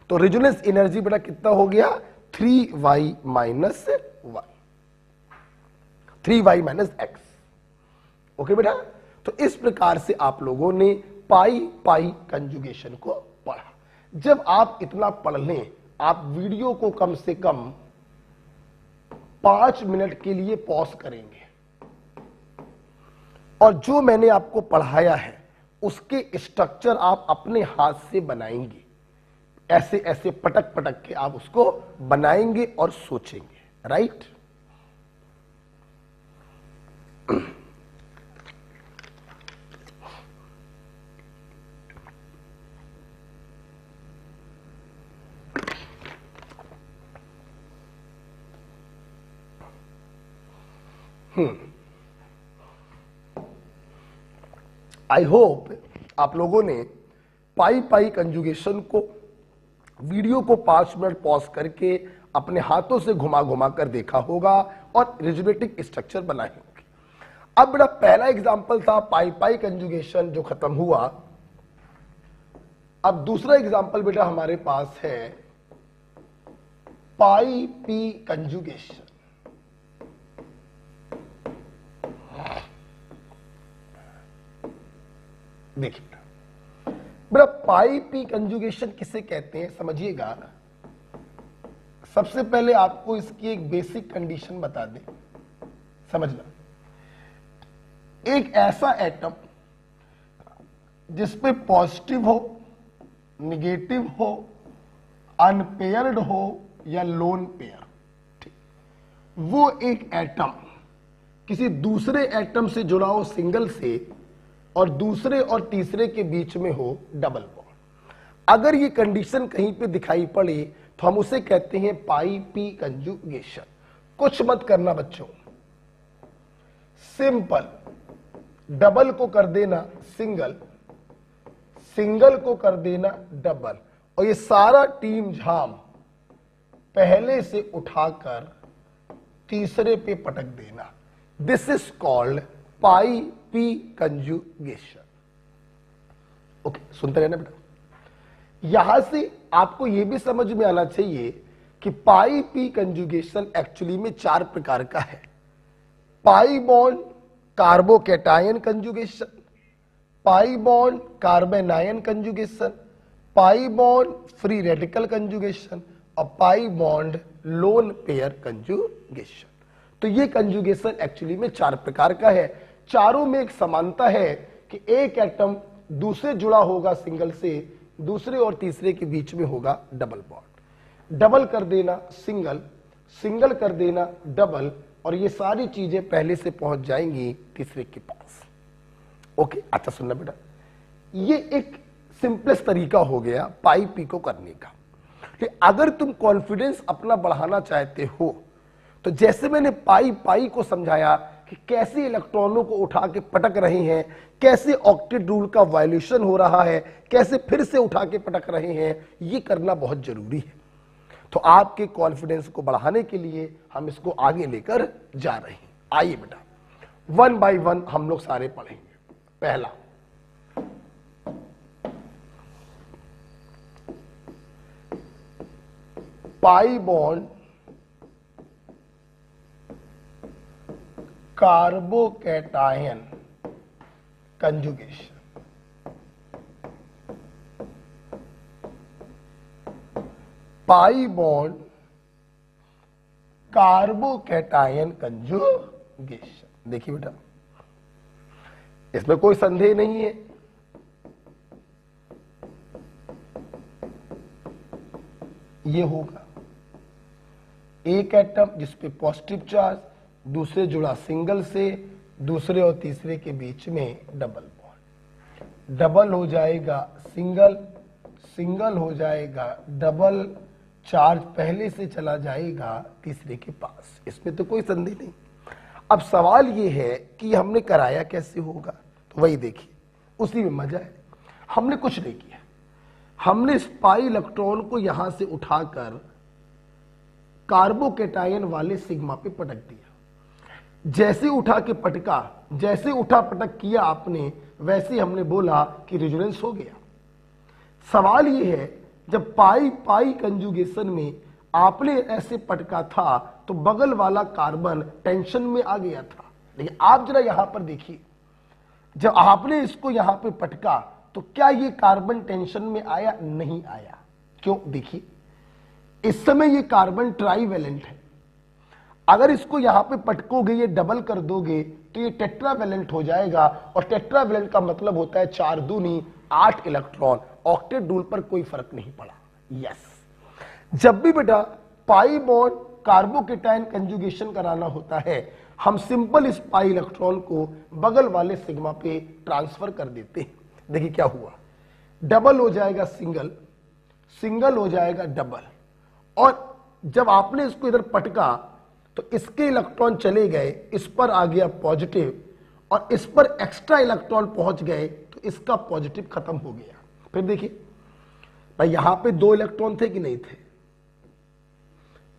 तो रेजोनेंस एनर्जी बेटा कितना हो गया 3y minus y, 3y minus x। Okay बेटा, तो इस प्रकार से आप लोगों ने पाई पाई कंजुगेशन को पढ़ा। जब आप इतना पढ़ लें आप वीडियो को कम से कम 5 मिनट के लिए पॉज करेंगे और जो मैंने आपको पढ़ाया है उसके स्ट्रक्चर आप अपने हाथ से बनाएंगे। ऐसे ऐसे पटक पटक के आप उसको बनाएंगे और सोचेंगे। राइट? आई होप आप लोगों ने पाई पाई कंजुगेशन को वीडियो को 5 मिनट पॉज करके अपने हाथों से घुमा घुमा कर देखा होगा और रिजोनेटिंग स्ट्रक्चर बनाए होंगे। अब बेटा पहला एग्जांपल था पाई पाई कंजुगेशन जो खत्म हुआ। अब दूसरा एग्जांपल बेटा हमारे पास है पाई पी कंजुगेशन। देखिए बेटा पाई पी कंजुगेशन किसे कहते हैं समझिएगा। सबसे पहले आपको इसकी एक बेसिक कंडीशन बता दें, समझना। एक ऐसा एटम जिसपे पॉजिटिव हो, निगेटिव हो, अनपेयर्ड हो या लोन पेयर, ठीक, वो एक एटम किसी दूसरे एटम से जुड़ा हो सिंगल से और दूसरे और तीसरे के बीच में हो डबल बॉन्ड। अगर ये कंडीशन कहीं पे दिखाई पड़े तो हम उसे कहते हैं पाई पी कंजुगेशन। कुछ मत करना बच्चों, सिंपल, डबल को कर देना सिंगल, सिंगल को कर देना डबल, और ये सारा टीम झाम पहले से उठाकर तीसरे पे पटक देना। This is called pi P conjugation. Okay, सुनते रहना बेटा। यहां से आपको यह भी समझ में आना चाहिए कि पाई पी कंजुगेशन एक्चुअली में 4 प्रकार का है। Pi bond carbocation conjugation, pi bond carbanion conjugation, pi bond free radical conjugation और pi bond lone pair conjugation. तो ये कंजुगेशन एक्चुअली में 4 प्रकार का है। चारों में एक समानता है कि एक एटम दूसरे जुड़ा होगा सिंगल से, दूसरे और तीसरे के बीच में होगा डबल बॉन्ड। डबल कर देना सिंगल, सिंगल कर देना डबल, और ये सारी चीजें पहले से पहुंच जाएंगी तीसरे के पास। ओके, अच्छा सुनना बेटा, ये एक सिंपलेस्ट तरीका हो गया पाई पी को करने का। कि अगर तुम कॉन्फिडेंस अपना बढ़ाना चाहते हो तो जैसे मैंने पाई पाई को समझाया कि कैसे इलेक्ट्रॉनों को उठा के पटक रहे हैं, कैसे ऑक्टेट रूल का वायलेशन हो रहा है, कैसे फिर से उठा के पटक रहे हैं, ये करना बहुत जरूरी है। तो आपके कॉन्फिडेंस को बढ़ाने के लिए हम इसको आगे लेकर जा रहे हैं। आइए बेटा 1 बाय 1 हम लोग सारे पढ़ेंगे। पहला, पाई bond carbocation conjugation. Pi bond carbocation conjugation. देखिए बेटा, इसमें कोई संदेह नहीं है। ये होगा एक एटम जिसपे पॉजिटिव चार्ज, दूसरे जुड़ा सिंगल से, दूसरे और तीसरे के बीच में डबल बॉन्ड। डबल हो जाएगा सिंगल, सिंगल हो जाएगा डबल, चार्ज पहले से चला जाएगा तीसरे के पास। इसमें तो कोई संदेह नहीं। अब सवाल ये है कि हमने कराया कैसे होगा, तो वही देखिए, उसी में मजा है। हमने कुछ नहीं किया, हमने इस पाई इलेक्ट्रॉन को यहां से उठाकर कार्बोकैटायन वाले सिग्मा पे पटक दिया। जैसे उठा के पटका, जैसे उठा पटक किया आपने, वैसे हमने बोला कि रेजोनेंस हो गया। सवाल यह है, जब पाई पाई कंजुगेशन में आपने ऐसे पटका था तो बगल वाला कार्बन टेंशन में आ गया था। लेकिन आप जरा यहां पर देखिए, जब आपने इसको यहां पे पटका तो क्या ये कार्बन टेंशन में आया? नहीं आया। क्यों? देखिए, इस समय ये कार्बन ट्राईवैलेंट है। अगर इसको यहां पे पटकोगे, ये डबल कर दोगे तो ये टेट्रावैलेंट हो जाएगा, और टेट्रावैलेंट का मतलब होता है 4 दूनी 8 इलेक्ट्रॉन। ऑक्टेट रूल पर कोई फर्क नहीं पड़ा। यस, जब भी बेटा पाई बॉन्ड कार्बोकैटायन कंजुगेशन कराना होता है, हम सिंपल इस पाई इलेक्ट्रॉन को बगल वाले सिग्मा पे ट्रांसफर कर देते हैं। देखिए क्या हुआ, डबल हो जाएगा सिंगल, सिंगल हो जाएगा डबल, और जब आपने इसको इधर पटका तो इसके इलेक्ट्रॉन चले गए, इस पर आ गया पॉजिटिव, और इस पर एक्स्ट्रा इलेक्ट्रॉन पहुंच गए तो इसका पॉजिटिव खत्म हो गया। फिर देखिए भाई, यहां पे 2 इलेक्ट्रॉन थे कि नहीं थे?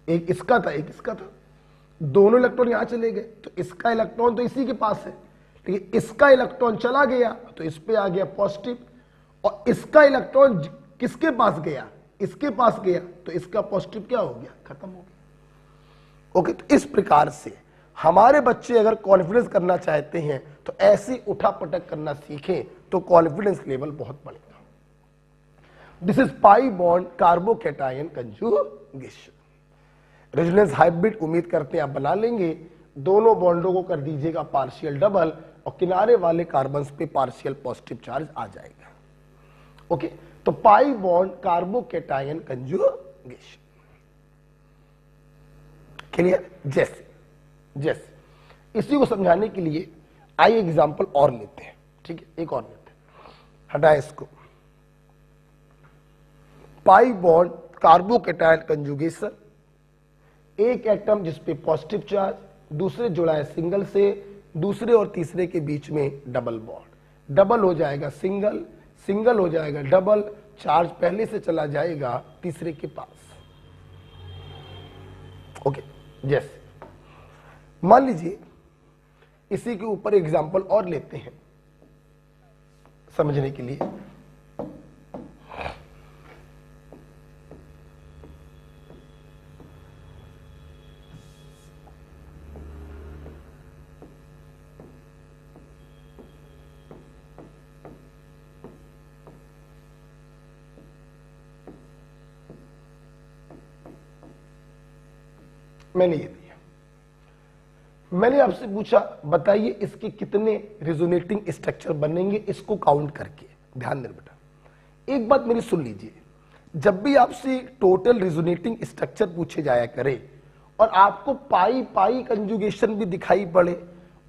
एक इसका था, एक इसका था। दोनों इलेक्ट्रॉन यहां चले गए तो इसका इलेक्ट्रॉन तो इसी के पास है, लेकिन इसका इलेक्ट्रॉन चला गया तो इस पे आ गया पॉजिटिव, और इसका इलेक्ट्रॉन किसके पास गया? इसके पास गया, तो इसका पॉजिटिव क्या हो गया? खत्म हो गया। ओके, तो इस प्रकार से हमारे बच्चे अगर कॉन्फिडेंस करना चाहते हैं तो ऐसी उठा पटक करना सीखें तो कॉन्फिडेंस लेवल बहुत बढ़ेगा। This is pi bond carbocation conjugation. Resonance hybrid उम्मीद करते हैं आप बना लेंगे। दोनों बॉन्डों को कर दीजिएगा पार्शियल डबल, और किनारे वाले कार्बन्स पे पार्शियल पॉजिटिव चार्ज आ जाएगा। ओके, तो pi bond carbocation conjugation. Clear? जैसे जैसे इसी को समझाने के लिए आइए एग्जांपल और लेते हैं। ठीक है, एक और लेते हैं, हटाए इसको। पाई बॉन्ड कार्बोकैटायन कंजुगेशन, एक एटम जिसपे पॉजिटिव चार्ज, दूसरे जुड़ा है सिंगल से, दूसरे और तीसरे के बीच में डबल बॉन्ड। डबल हो जाएगा सिंगल, सिंगल हो जाएगा डबल, चार्ज पहले से चला जाएगा तीसरे के पास। ओके, जैसे मान लीजिए इसी के ऊपर एग्जांपल और लेते हैं समझने के लिए। मैंने ये दिया, मैंने आपसे पूछा बताइए इसके कितने रिजोनेटिंग स्ट्रक्चर बनेंगे, इसको काउंट करके। ध्यान देना बेटा, एक बात मेरी सुन लीजिए, जब भी आपसे टोटल रिजोनेटिंग स्ट्रक्चर पूछे जाया करे और आपको पाई पाई कंजुगेशन भी दिखाई पड़े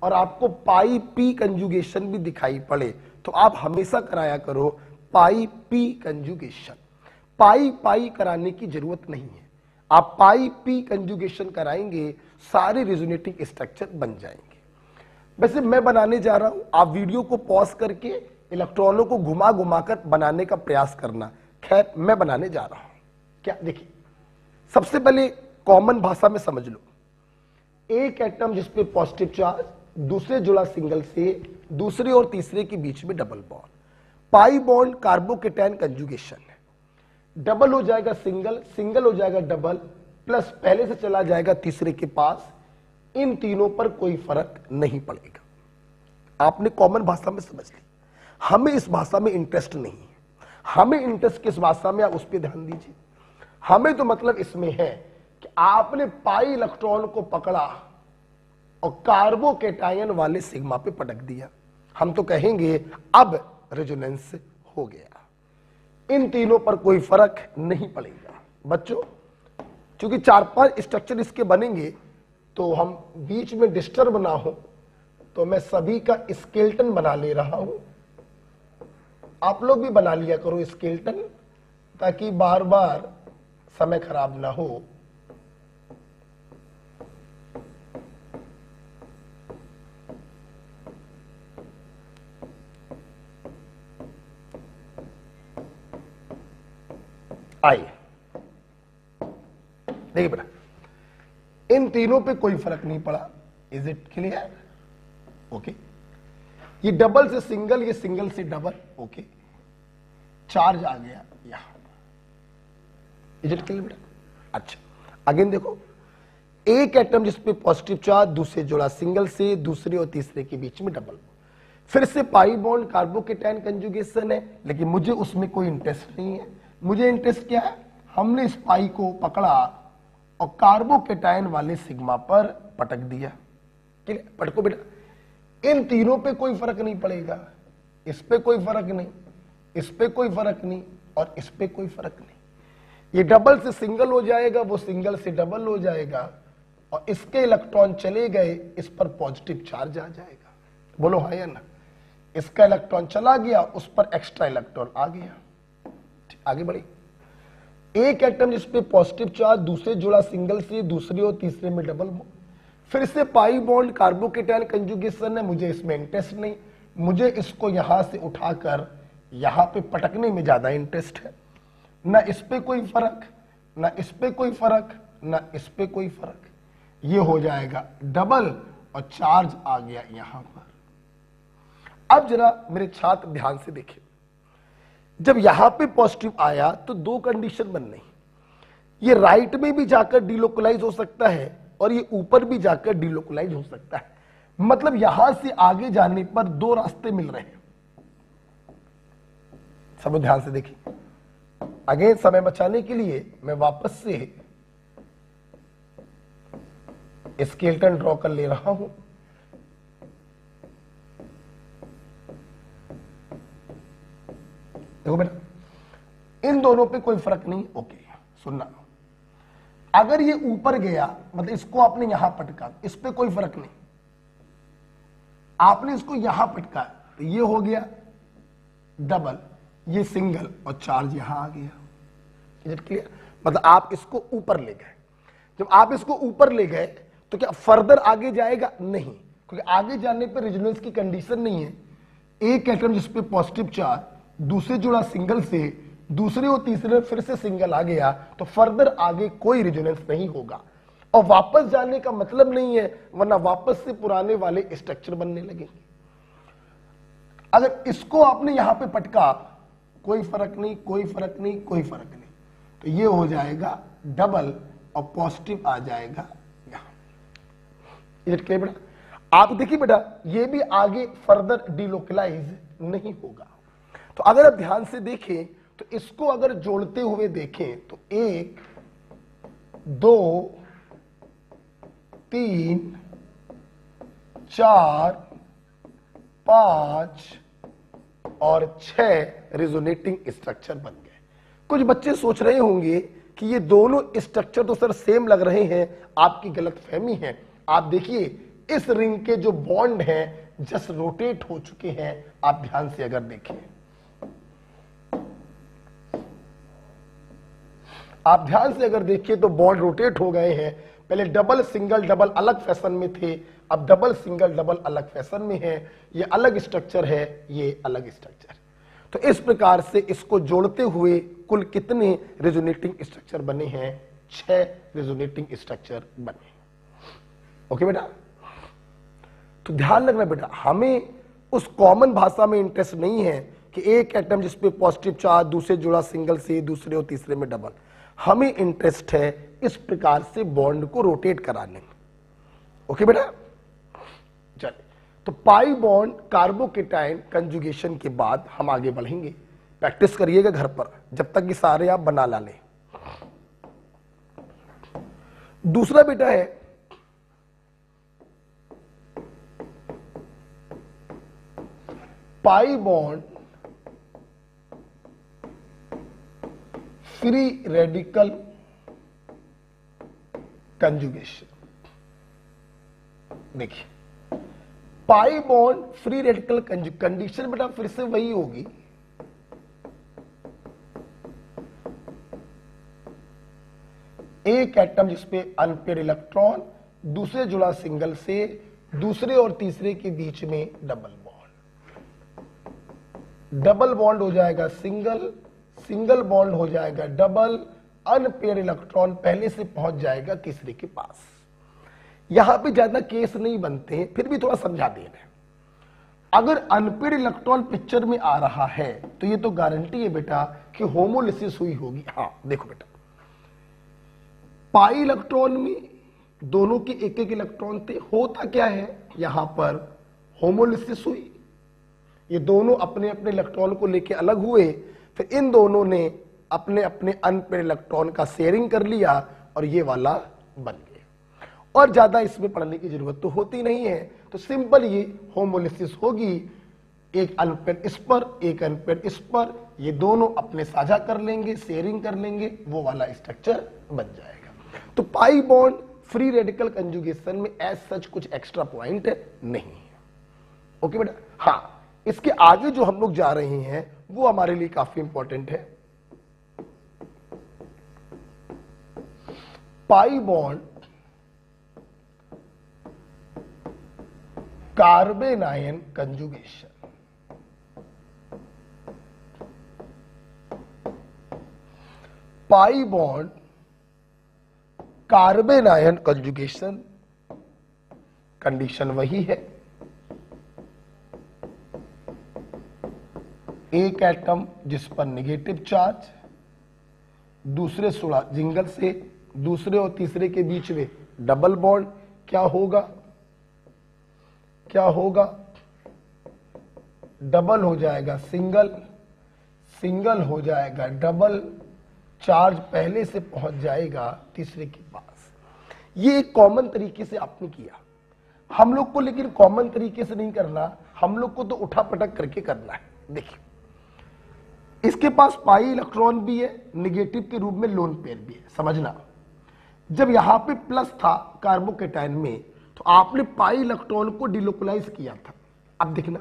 और आपको पाई पी कंजुगेशन भी दिखाई पड़े, तो आप हमेशा कराया करो पाई पी कंजुगेशन। पाई पाई कराने की जरूरत नहीं है, आप पाई पी कंजुगेशन कराएंगे, सारे रिजोनेटिंग स्ट्रक्चर बन जाएंगे। वैसे मैं बनाने जा रहा हूं, आप वीडियो को पॉज करके इलेक्ट्रॉनों को घुमा घुमा कर बनाने का प्रयास करना। खैर मैं बनाने जा रहा हूं। क्या देखिए, सबसे पहले कॉमन भाषा में समझ लो, एक एटम जिसपे पॉजिटिव चार्ज, दूसरे जुड़ा सिंगल से, दूसरे और तीसरे के बीच में डबल बॉन्ड। पाई बॉन्ड कार्बोकैटायन कंजुगेशन है, डबल हो जाएगा सिंगल, सिंगल हो जाएगा डबल, प्लस पहले से चला जाएगा तीसरे के पास। इन तीनों पर कोई फर्क नहीं पड़ेगा। आपने कॉमन भाषा में समझ ली। हमें इस भाषा में इंटरेस्ट नहीं है। हमें इंटरेस्ट किस भाषा में, आप उस पर ध्यान दीजिए। हमें तो मतलब इसमें है कि आपने पाई इलेक्ट्रॉन को पकड़ा और कार्बोकेटायन वाले सिग्मा पे पटक दिया। हम तो कहेंगे अब रेजोनेंस हो गया। इन तीनों पर कोई फर्क नहीं पड़ेगा। बच्चों, क्योंकि 4-5 स्ट्रक्चर इसके बनेंगे तो हम बीच में डिस्टर्ब ना हो, तो मैं सभी का स्केलेटन बना ले रहा हूं। आप लोग भी बना लिया करो स्केलेटन, ताकि बार बार समय खराब ना हो। आइए देखिए बेटा, इन तीनों पे कोई फर्क नहीं पड़ा। Is it clear? ओके। ये डबल से सिंगल, ये सिंगल से डबल। ओके, चार्ज आ गया यहां। इज इट क्लियर बेटा? अच्छा, अगेन देखो, एक एटम जिसपे पॉजिटिव चार्ज, दूसरे जोड़ा सिंगल से, दूसरे और तीसरे के बीच में डबल। फिर से पाई बॉन्ड कार्बोकेटायन कंजुगेशन है, लेकिन मुझे उसमें कोई इंटरेस्ट नहीं है। मुझे इंटरेस्ट क्या है? हमने इस पाई को पकड़ा और कार्बोकेटायन वाले सिग्मा पर पटक दिया। क्लियर? पटको बेटा। इन तीनों पे कोई फर्क नहीं पड़ेगा। इस पे कोई फर्क नहीं, इस पे कोई फर्क नहीं, और इस पे कोई फर्क नहीं। ये डबल से सिंगल हो जाएगा, वो सिंगल से डबल हो जाएगा, और इसके इलेक्ट्रॉन चले गए, इस पर पॉजिटिव चार्ज आ जाएगा। बोलो हाँ या ना? इसका इलेक्ट्रॉन चला गया, उस पर एक्स्ट्रा इलेक्ट्रॉन आ गया। आगे बढ़े। एक एटम जिसपे पॉजिटिव चार्ज, दूसरे जोड़ा सिंगल से, दूसरे और तीसरे में डबल बॉन्ड। फिर से पाई बॉन्ड कार्बोकेटायन कंजुगेशन है, मुझे इसमें इंटरेस्ट नहीं। मुझे इसको यहां से उठाकर यहां पे पटकने में ज्यादा इंटरेस्ट है। ना इस पे कोई फर्क, ना इस पे कोई फर्क, ना इस पे कोई फर्क। ये हो जाएगा डबल, और चार्ज आ गया यहां पर। अब जरा मेरे छात्र ध्यान से देखें। जब यहां पे पॉजिटिव आया तो दो कंडीशन बन रही। ये राइट में भी जाकर डिलोकलाइज हो सकता है, और ये ऊपर भी जाकर डिलोकलाइज हो सकता है। मतलब यहां से आगे जाने पर दो रास्ते मिल रहे हैं। सब ध्यान से देखिए। अगेन समय बचाने के लिए मैं वापस से स्केलेटन ड्रॉ कर ले रहा हूं। देखो बेटा, इन दोनों पे कोई फर्क नहीं। ओके, सुनना। अगर ये ऊपर गया, मतलब इसको आपने यहां पटका, इस पे कोई फर्क नहीं। आपने इसको यहां पटका, तो ये हो गया डबल, ये सिंगल, और चार्ज यहां आ गया। Is it clear? मतलब आप इसको ऊपर ले गए। जब आप इसको ऊपर ले गए तो क्या फर्दर आगे जाएगा? नहीं, क्योंकि आगे जाने पर रेजोनेंस की कंडीशन नहीं है। एक एटम जिसपे पॉजिटिव चार्ज, दूसरे जोड़ा सिंगल से, दूसरे और तीसरे फिर से सिंगल आ गया, तो फर्दर आगे कोई रेजोनेंस नहीं होगा। और वापस जाने का मतलब नहीं है, वरना वापस से पुराने वाले स्ट्रक्चर बनने लगेंगे। अगर इसको आपने यहां पे पटका, कोई फर्क नहीं, कोई फर्क नहीं, कोई फर्क नहीं, तो ये हो जाएगा डबल, और पॉजिटिव आ जाएगा यहां। इज इट क्लियर बेटा? आप देखिए बेटा, ये भी आगे फर्दर डिलोकलाइज नहीं होगा। तो अगर आप ध्यान से देखें, तो इसको अगर जोड़ते हुए देखें तो 1, 2, 3, 4, 5 और 6 रेजोनेटिंग स्ट्रक्चर बन गए। कुछ बच्चे सोच रहे होंगे कि ये दोनों स्ट्रक्चर तो सर सेम लग रहे हैं। आपकी गलतफहमी है। आप देखिए, इस रिंग के जो बॉन्ड हैं जस्ट रोटेट हो चुके हैं। आप ध्यान से अगर देखें, आप ध्यान से अगर देखिए तो बॉन्ड रोटेट हो गए हैं। पहले डबल सिंगल डबल अलग फैशन में थे, अब डबल सिंगल डबल अलग फैशन में है। ये अलग स्ट्रक्चर है, ये अलग स्ट्रक्चर। तो इस प्रकार से इसको जोड़ते हुए कुल कितने रेजोनेटिंग स्ट्रक्चर बने हैं? 6 रेजोनेटिंग स्ट्रक्चर बने। ओके बेटा? तो ध्यान रखना बेटा, हमें उस कॉमन भाषा में इंटरेस्ट नहीं है कि एक एटम जिसपे पॉजिटिव चार्ज, दूसरे जोड़ा सिंगल से, दूसरे और तीसरे में डबल। हमें इंटरेस्ट है इस प्रकार से बॉन्ड को रोटेट कराने में। ओके बेटा, चलिए। तो पाई बॉन्ड कार्बोकेटाइन कंजुगेशन के बाद हम आगे बढ़ेंगे। प्रैक्टिस करिएगा घर पर जब तक ये सारे आप बना ला लें। दूसरा बेटा है pi bond free radical conjugation. देखिए, pi bond free radical condition बेटा फिर से वही होगी, एक एटम जिसपे अनपेयर इलेक्ट्रॉन दूसरे जुड़ा सिंगल से, दूसरे और तीसरे के बीच में डबल बॉन्ड, डबल बॉन्ड हो जाएगा सिंगल, सिंगल बॉन्ड हो जाएगा डबल, अनपेयर इलेक्ट्रॉन पहले से पहुंच जाएगा तीसरे के पास। यहां पे ज्यादा केस नहीं बनते हैं, फिर भी थोड़ा समझा दे रहे हैं। अगर अनपेयर इलेक्ट्रॉन पिक्चर में आ रहा है तो ये तो गारंटी है बेटा कि होमोलिसिस हुई होगी। हाँ देखो बेटा, पाई इलेक्ट्रॉन में दोनों के एक एक इलेक्ट्रॉन थे, होता क्या है यहां पर होमोलिसिस हुई, ये दोनों अपने अपने इलेक्ट्रॉन को लेके अलग हुए, फिर इन दोनों ने अपने अपने अनपेयर इलेक्ट्रॉन का शेयरिंग कर लिया और ये वाला बन गया। और ज्यादा इसमें पढ़ने की जरूरत तो होती नहीं है, तो सिंपल ये होमोलिसिस होगी, एक अनपेयर इस पर एक अनपेयर इस पर, ये दोनों अपने साझा कर लेंगे, शेयरिंग कर लेंगे, वो वाला स्ट्रक्चर बन जाएगा। तो pi bond free radical conjugation में एज सच कुछ एक्स्ट्रा पॉइंट नहीं है। ओके बेटा, हाँ इसके आगे जो हम लोग जा रहे हैं वो हमारे लिए काफी इंपॉर्टेंट है। Pi bond carbon ion conjugation. Pi bond carbon ion conjugation condition वही है, एक एटम जिस पर नेगेटिव चार्ज, दूसरे जुड़ा सिंगल से, दूसरे और तीसरे के बीच में डबल बॉन्ड, क्या होगा, क्या होगा, डबल हो जाएगा सिंगल, सिंगल हो जाएगा डबल, चार्ज पहले से पहुंच जाएगा तीसरे के पास। ये एक कॉमन तरीके से आपने किया, हम लोग को लेकिन कॉमन तरीके से नहीं करना, हम लोग को तो उठा पटक करके करना है। देखिए, इसके पास पाई इलेक्ट्रॉन भी है, नेगेटिव के रूप में लोन पेयर भी है। समझना, जब यहां पे प्लस था कार्बोकेटाइन में तो आपने पाई इलेक्ट्रॉन को डिलोकलाइज किया था। अब देखना,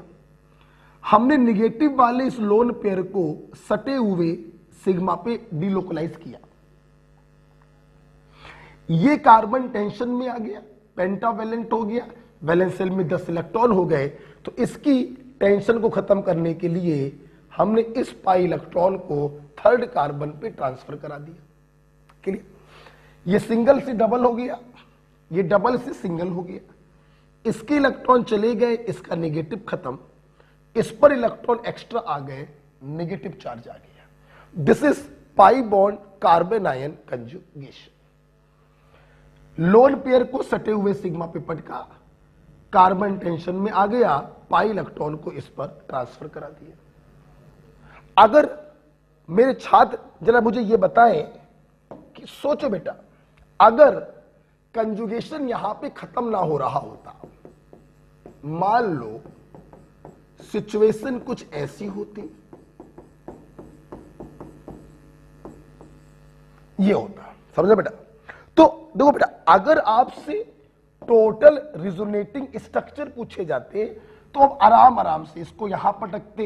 हमने नेगेटिव वाले इस लोन पेयर को सटे हुए सिग्मा पे डिलोकलाइज किया, ये कार्बन टेंशन में आ गया, पेंटावेलेंट हो गया, वैलेंस शेल में 10 इलेक्ट्रॉन हो गए, तो इसकी टेंशन को खत्म करने के लिए हमने इस पाई इलेक्ट्रॉन को थर्ड कार्बन पे ट्रांसफर करा दिया। क्लियर, ये सिंगल से डबल हो गया, ये डबल से सिंगल हो गया, इसके इलेक्ट्रॉन चले गए, इसका नेगेटिव खत्म, इस पर इलेक्ट्रॉन एक्स्ट्रा आ गए, नेगेटिव चार्ज आ गया। This is pi bond carbon ion conjugation. Lone pair को सटे हुए सिग्मा पे पटका, कार्बन टेंशन में आ गया, पाई इलेक्ट्रॉन को इस पर ट्रांसफर करा दिया। अगर मेरे छात्र जरा मुझे यह बताएं कि सोचो बेटा, अगर कंजुगेशन यहां पे खत्म ना हो रहा होता, मान लो सिचुएशन कुछ ऐसी होती, ये होता, समझो बेटा। तो देखो बेटा, अगर आपसे टोटल रिजोनेटिंग स्ट्रक्चर पूछे जाते तो अब आराम आराम से इसको यहां पटकते,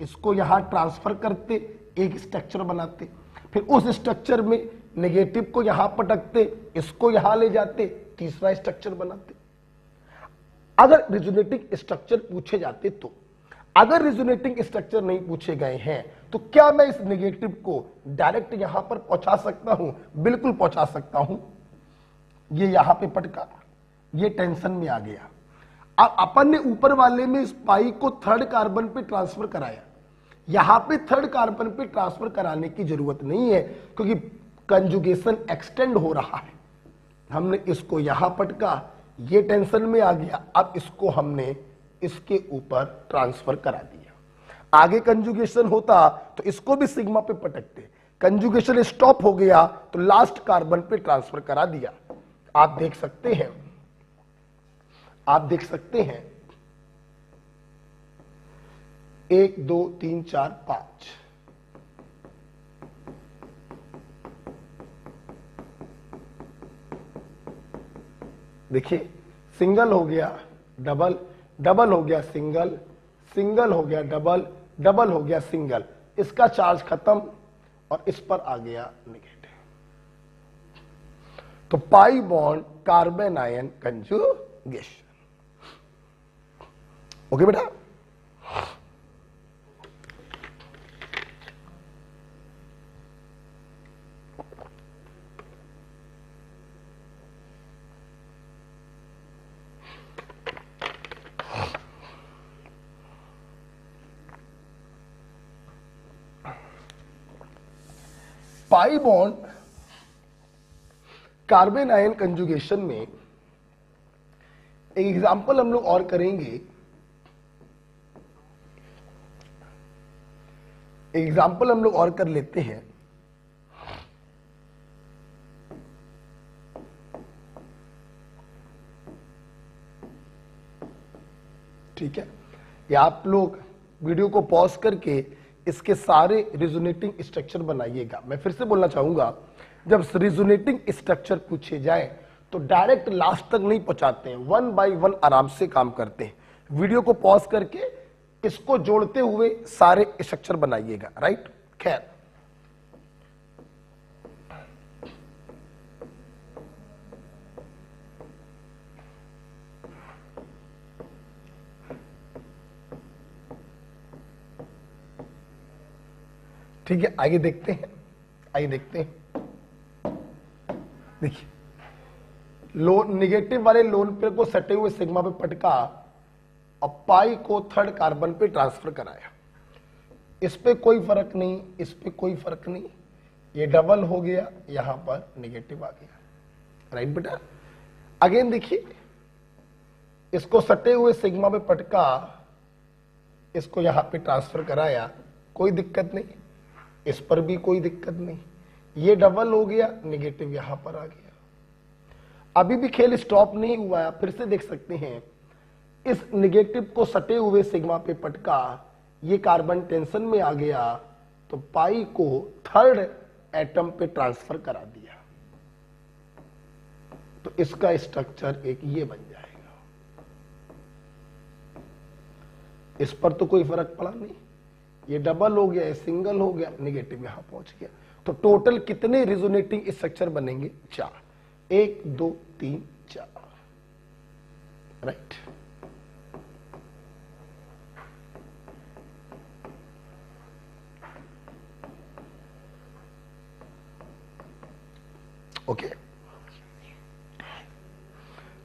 इसको यहां ट्रांसफर करते, एक स्ट्रक्चर बनाते, फिर उस स्ट्रक्चर में नेगेटिव को यहां पटकते, इसको यहां ले जाते, तीसरा स्ट्रक्चर बनाते। अगर रिजोनेटिंग स्ट्रक्चर पूछे जाते तो, अगर रिजोनेटिंग स्ट्रक्चर नहीं पूछे गए हैं तो क्या मैं इस नेगेटिव को डायरेक्ट यहां पर पहुंचा सकता हूं? बिल्कुल पहुंचा सकता हूं। ये यहां पे पटका, ये टेंशन में आ गया, अब अपन ने ऊपर वाले में इस पाई को थर्ड कार्बन पे ट्रांसफर कराया, यहां पे थर्ड कार्बन पे ट्रांसफर कराने की जरूरत नहीं है क्योंकि कंजुगेशन एक्सटेंड हो रहा है। हमने इसको यहां पटका, ये टेंशन में आ गया, अब इसको हमने इसके ऊपर ट्रांसफर करा दिया। आगे कंजुगेशन होता तो इसको भी सिग्मा पे पटकते, कंजुगेशन स्टॉप हो गया तो लास्ट कार्बन पे ट्रांसफर करा दिया। आप देख सकते हैं, आप देख सकते हैं 1 2 3 4 5, देखिए सिंगल हो गया डबल, डबल हो गया सिंगल, सिंगल हो गया डबल, डबल हो गया सिंगल, इसका चार्ज खत्म और इस पर आ गया नेगेटिव। तो pi bond carbon ion conjugation. Okay बेटा, pi bond carbon ion conjugation में एक एग्जांपल हम लोग और करेंगे। एग्जाम्पल हम लोग और कर लेते हैं। ठीक है, या आप लोग वीडियो को पॉज करके इसके सारे रिजोनेटिंग स्ट्रक्चर बनाइएगा। मैं फिर से बोलना चाहूंगा, जब रिजोनेटिंग स्ट्रक्चर पूछे जाए तो डायरेक्ट लास्ट तक नहीं पहुंचाते हैं, 1 बाय 1 आराम से काम करते हैं। वीडियो को पॉज करके इसको जोड़ते हुए सारे स्ट्रक्चर बनाइएगा। राइट, खैर ठीक है, आगे देखते हैं, आइए देखते हैं। देखिए, लोन निगेटिव वाले लोन पेयर को सटे हुए सिग्मा पे पटका और पाई को थर्ड कार्बन पे ट्रांसफर कराया। इस पे कोई फर्क नहीं, इस पे कोई फर्क नहीं, ये डबल हो गया, यहां पर नेगेटिव आ गया। राइट बेटा, अगेन देखिए, इसको सटे हुए सिग्मा पे पटका, इसको यहां पे ट्रांसफर कराया, कोई दिक्कत नहीं, इस पर भी कोई दिक्कत नहीं, ये डबल हो गया, नेगेटिव यहां पर आ गया। अभी भी खेल स्टॉप नहीं हुआ है, फिर से देख सकते हैं। इस नेगेटिव को सटे हुए सिग्मा पे पटका, ये कार्बन टेंशन में आ गया तो पाई को थर्ड एटम पे ट्रांसफर करा दिया, तो इसका स्ट्रक्चर एक ये बन जाएगा। इस पर तो कोई फर्क पड़ा नहीं, ये डबल हो गया, ये सिंगल हो गया, नेगेटिव यहां पहुंच गया। तो टोटल कितने रिजोनेटिंग स्ट्रक्चर बनेंगे? 4, 1 2 3 4। Right, okay.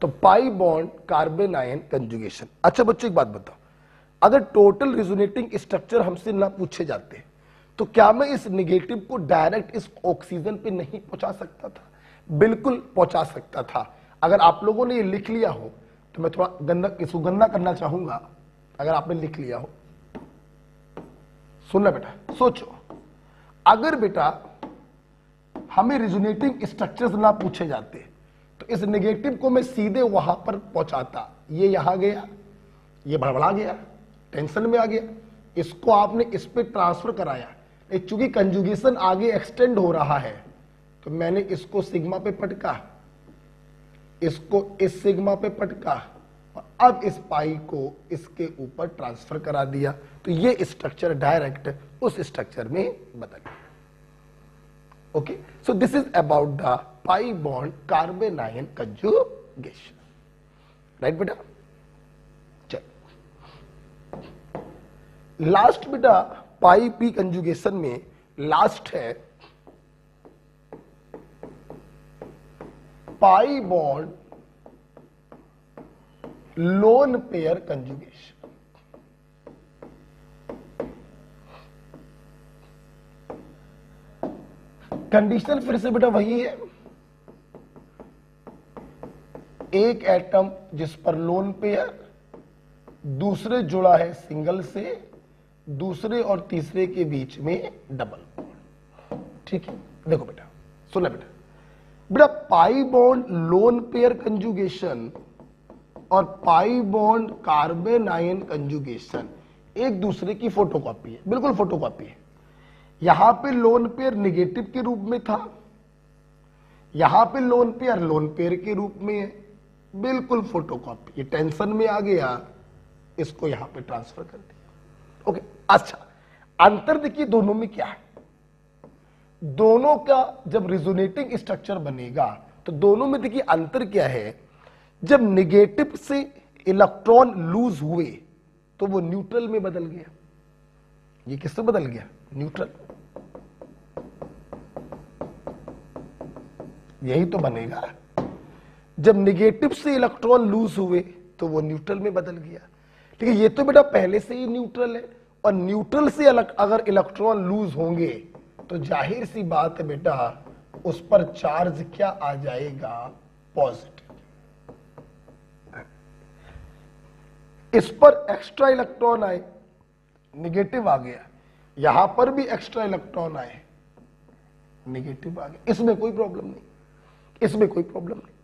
तो pi bond carbon ion conjugation. अच्छा बच्चों, एक बात बताओ, अगर टोटल रिजोनेटिंग स्ट्रक्चर हमसे ना पूछे जाते तो क्या मैं इस नेगेटिव को डायरेक्ट इस ऑक्सीजन पे नहीं पहुंचा सकता था? बिल्कुल पहुंचा सकता था। अगर आप लोगों ने ये लिख लिया हो तो मैं थोड़ा गंदा इसको गंदा करना चाहूंगा। अगर आपने लिख लिया हो, सुनना बेटा, सोचो, अगर बेटा हमें रिजोनेटिंग स्ट्रक्चर्स ना पूछे जाते तो इस नेगेटिव को मैं सीधे वहां पर पहुंचाता। ये यहां गया, ये बड़बड़ा गया, टेंशन में आ गया, इसको आपने इस पे ट्रांसफर कराया। चूंकि कंजुगेशन आगे एक्सटेंड हो रहा है तो मैंने इसको सिग्मा पे पटका, इसको इस सिग्मा पे पटका और अब इस पाई को इसके ऊपर ट्रांसफर करा दिया, तो ये स्ट्रक्चर डायरेक्ट उस स्ट्रक्चर में बदल गया। Okay, so this is about the pi bond carbon ion conjugation. Right बेटा, लास्ट बेटा पाई पी कंजुगेशन में लास्ट है pi bond lone pair conjugation. Condition फिर से बेटा वही है, एक एटम जिस पर लोन पेयर, दूसरे जुड़ा है सिंगल से, दूसरे और तीसरे के बीच में डबल बॉन्ड। ठीक है, देखो बेटा, सुना बेटा, बेटा pi bond lone pair conjugation और pi bond carbon ion conjugation एक दूसरे की फोटोकॉपी है, बिल्कुल फोटोकॉपी है। यहां पे लोन पेयर निगेटिव के रूप में था, यहां पे लोन पेयर के रूप में है, बिल्कुल फोटोकॉपी। ये टेंशन में आ गया, इसको यहां पे ट्रांसफर कर दिया। ओके, अच्छा अंतर देखिए दोनों में क्या है। दोनों का जब रिजोनेटिंग स्ट्रक्चर बनेगा तो दोनों में देखिए अंतर क्या है। जब निगेटिव से इलेक्ट्रॉन लूज हुए तो वो न्यूट्रल में बदल गया। ये किससे बदल गया? न्यूट्रल। यही तो बनेगा, जब निगेटिव से इलेक्ट्रॉन लूज हुए तो वो न्यूट्रल में बदल गया। ठीक है, ये तो बेटा पहले से ही न्यूट्रल है, और न्यूट्रल से अगर इलेक्ट्रॉन लूज होंगे तो जाहिर सी बात है बेटा उस पर चार्ज क्या आ जाएगा? पॉजिटिव। इस पर एक्स्ट्रा इलेक्ट्रॉन आए, निगेटिव आ गया, यहां पर भी एक्स्ट्रा इलेक्ट्रॉन आए, निगेटिव आ गया। इसमें कोई प्रॉब्लम नहीं, इसमें कोई प्रॉब्लम नहीं।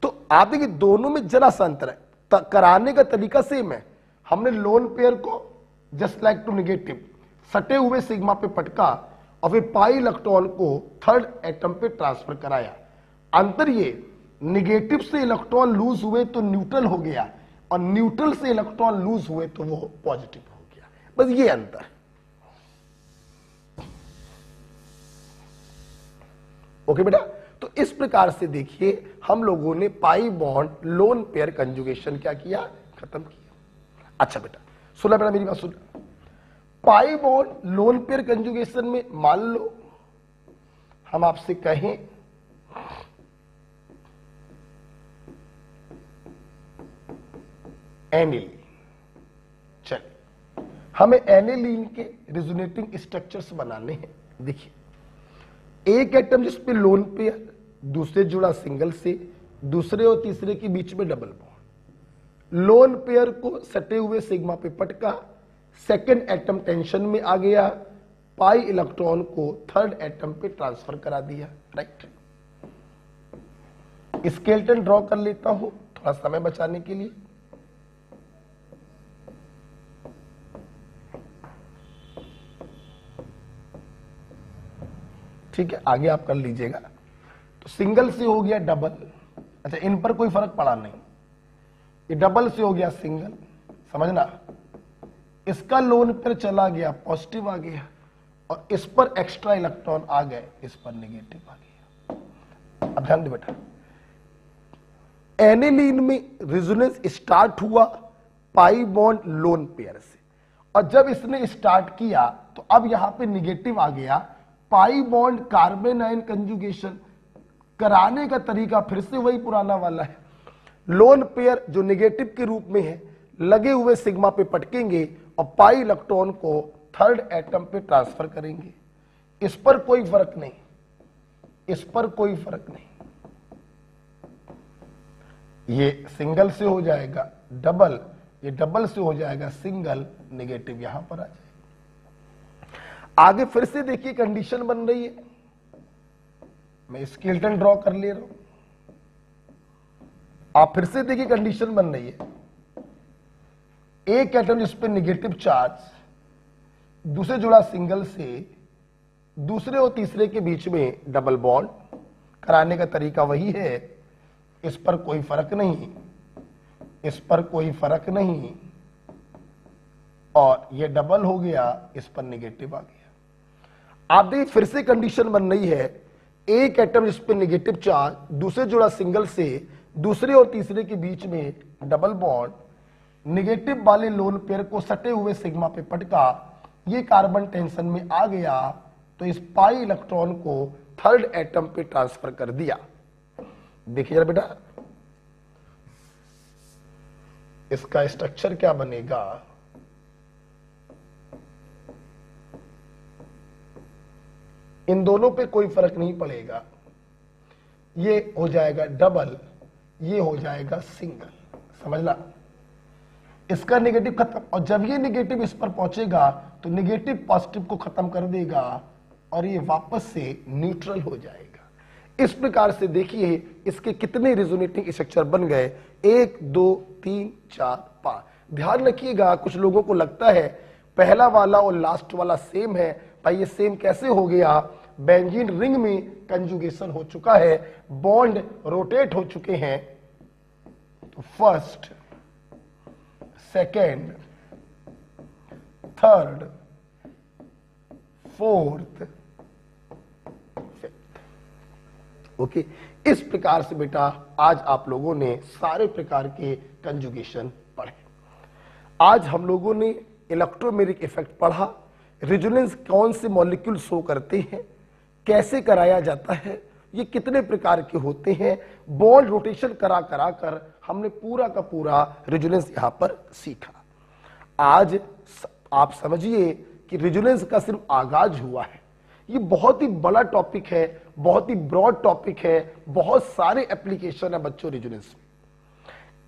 तो आप देखिए दोनों में जरा सा अंतर है, कराने का तरीका सेम है। हमने लोन पेयर को जस्ट लाइक टू निगेटिव सटे हुए सिग्मा पे पटका और फिर पाई इलेक्ट्रॉन को थर्ड एटम पे ट्रांसफर कराया। अंतर ये, निगेटिव से इलेक्ट्रॉन लूज हुए तो न्यूट्रल हो गया, और न्यूट्रल से इलेक्ट्रॉन लूज हुए तो वो पॉजिटिव हो गया। बस ये अंतर। ओके बेटा, तो इस प्रकार से देखिए हम लोगों ने पाई बॉन्ड लोन पेयर कंजुगेशन क्या किया? खत्म किया। अच्छा बेटा सुना, बेटा मेरी बात सुना। पाई बॉन्ड लोन पेयर कंजुगेशन में मान लो हम आपसे कहें एनिलीन, चलिए हमें एनिलीन के रिजोनेटिंग स्ट्रक्चर्स बनाने हैं। देखिए एक एटम जिस पे लोन पेयर, दूसरे जुड़ा सिंगल से, दूसरे और तीसरे के बीच में डबल बॉन्ड। लोन पेयर को सटे हुए सिग्मा पे पटका, सेकेंड एटम टेंशन में आ गया, पाई इलेक्ट्रॉन को थर्ड एटम पे ट्रांसफर करा दिया। राइट, स्केलेटन ड्रॉ कर लेता हूं थोड़ा समय बचाने के लिए। ठीक है, आगे आप कर लीजिएगा। तो सिंगल से हो गया डबल, अच्छा इन पर कोई फर्क पड़ा नहीं, ये डबल से हो गया सिंगल, समझना। इसका लोन पर चला गया, पॉजिटिव आ गया, और इस पर एक्स्ट्रा इलेक्ट्रॉन आ गए, इस पर नेगेटिव आ गया। अब ध्यान दे बेटा, एनिलीन में रेजोनेंस स्टार्ट हुआ पाई बॉन्ड लोन पेयर से, और जब इसने स्टार्ट किया तो अब यहां पे निगेटिव आ गया। पाई बॉन्ड कार्बन आयन कंजुगेशन कराने का तरीका फिर से वही पुराना वाला है। लोन पेयर जो नेगेटिव के रूप में है लगे हुए सिग्मा पे पटकेंगे और पाई इलेक्ट्रॉन को थर्ड एटम पे ट्रांसफर करेंगे। इस पर कोई फर्क नहीं, इस पर कोई फर्क नहीं। ये सिंगल से हो जाएगा डबल, ये डबल से हो जाएगा सिंगल, नेगेटिव यहां पर आ जाएगा। आगे फिर से देखिए कंडीशन बन रही है, मैं स्केलेटन ड्रॉ कर ले रहा हूं, आप फिर से देखिए कंडीशन बन रही है। एक एटम जिस पे नेगेटिव चार्ज, दूसरे जुड़ा सिंगल से, दूसरे और तीसरे के बीच में डबल बॉन्ड, कराने का तरीका वही है। इस पर कोई फर्क नहीं, इस पर कोई फर्क नहीं, और ये डबल हो गया, इस पर नेगेटिव आ गया। आप देखिए फिर से कंडीशन बन रही है, एक एटम जिस पे नेगेटिव चार्ज, दूसरे जुड़ा सिंगल से, दूसरे और तीसरे के बीच में डबल बॉन्ड, नेगेटिव वाले लोन पेयर को सटे हुए सिग्मा पे पटका, ये कार्बन टेंशन में आ गया, तो इस पाई इलेक्ट्रॉन को थर्ड एटम पे ट्रांसफर कर दिया। देखिए जरा बेटा इसका स्ट्रक्चर क्या बनेगा। इन दोनों पे कोई फर्क नहीं पड़ेगा, ये हो जाएगा डबल, ये हो जाएगा सिंगल, समझना। इसका नेगेटिव खत्म, और जब ये नेगेटिव इस पर पहुंचेगा तो नेगेटिव पॉजिटिव को खत्म कर देगा और ये वापस से न्यूट्रल हो जाएगा। इस प्रकार से देखिए इसके कितने रिजोनेटिंग स्ट्रक्चर बन गए, 1 2 3 4 5। ध्यान रखिएगा, कुछ लोगों को लगता है पहला वाला और लास्ट वाला सेम है। भाई ये सेम कैसे हो गया? बेंजीन रिंग में कंजुगेशन हो चुका है, बॉन्ड रोटेट हो चुके हैं। तो first, second, third, fourth, fifth. Okay, इस प्रकार से बेटा आज आप लोगों ने सारे प्रकार के कंजुगेशन पढ़े। आज हम लोगों ने इलेक्ट्रोमेरिक इफेक्ट पढ़ा, रेजोनेंस कौन से मॉलिक्यूल शो करते हैं, कैसे कराया जाता है, ये कितने प्रकार के होते हैं, बॉन्ड रोटेशन करा करा कर हमने पूरा का पूरा रेजोनेंस यहां पर सीखा। आज आप समझिए कि रेजोनेंस का सिर्फ आगाज हुआ है। ये बहुत ही बड़ा टॉपिक है, बहुत ही ब्रॉड टॉपिक है, बहुत सारे एप्लीकेशन है बच्चों रेजोनेंस में।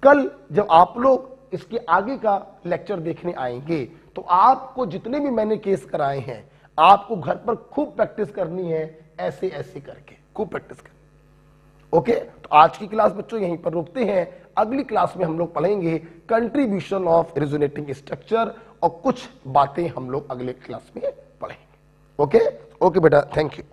कल जब आप लोग इसके आगे का लेक्चर देखने आएंगे तो आपको जितने भी मैंने केस कराए हैं आपको घर पर खूब प्रैक्टिस करनी है, ऐसे ऐसे करके खूब प्रैक्टिस करनी। ओके, तो आज की क्लास बच्चों यहीं पर रुकते हैं। अगली क्लास में हम लोग पढ़ेंगे कंट्रीब्यूशन ऑफ रेजोनेटिंग स्ट्रक्चर और कुछ बातें हम लोग अगले क्लास में पढ़ेंगे। ओके ओके बेटा, थैंक यू।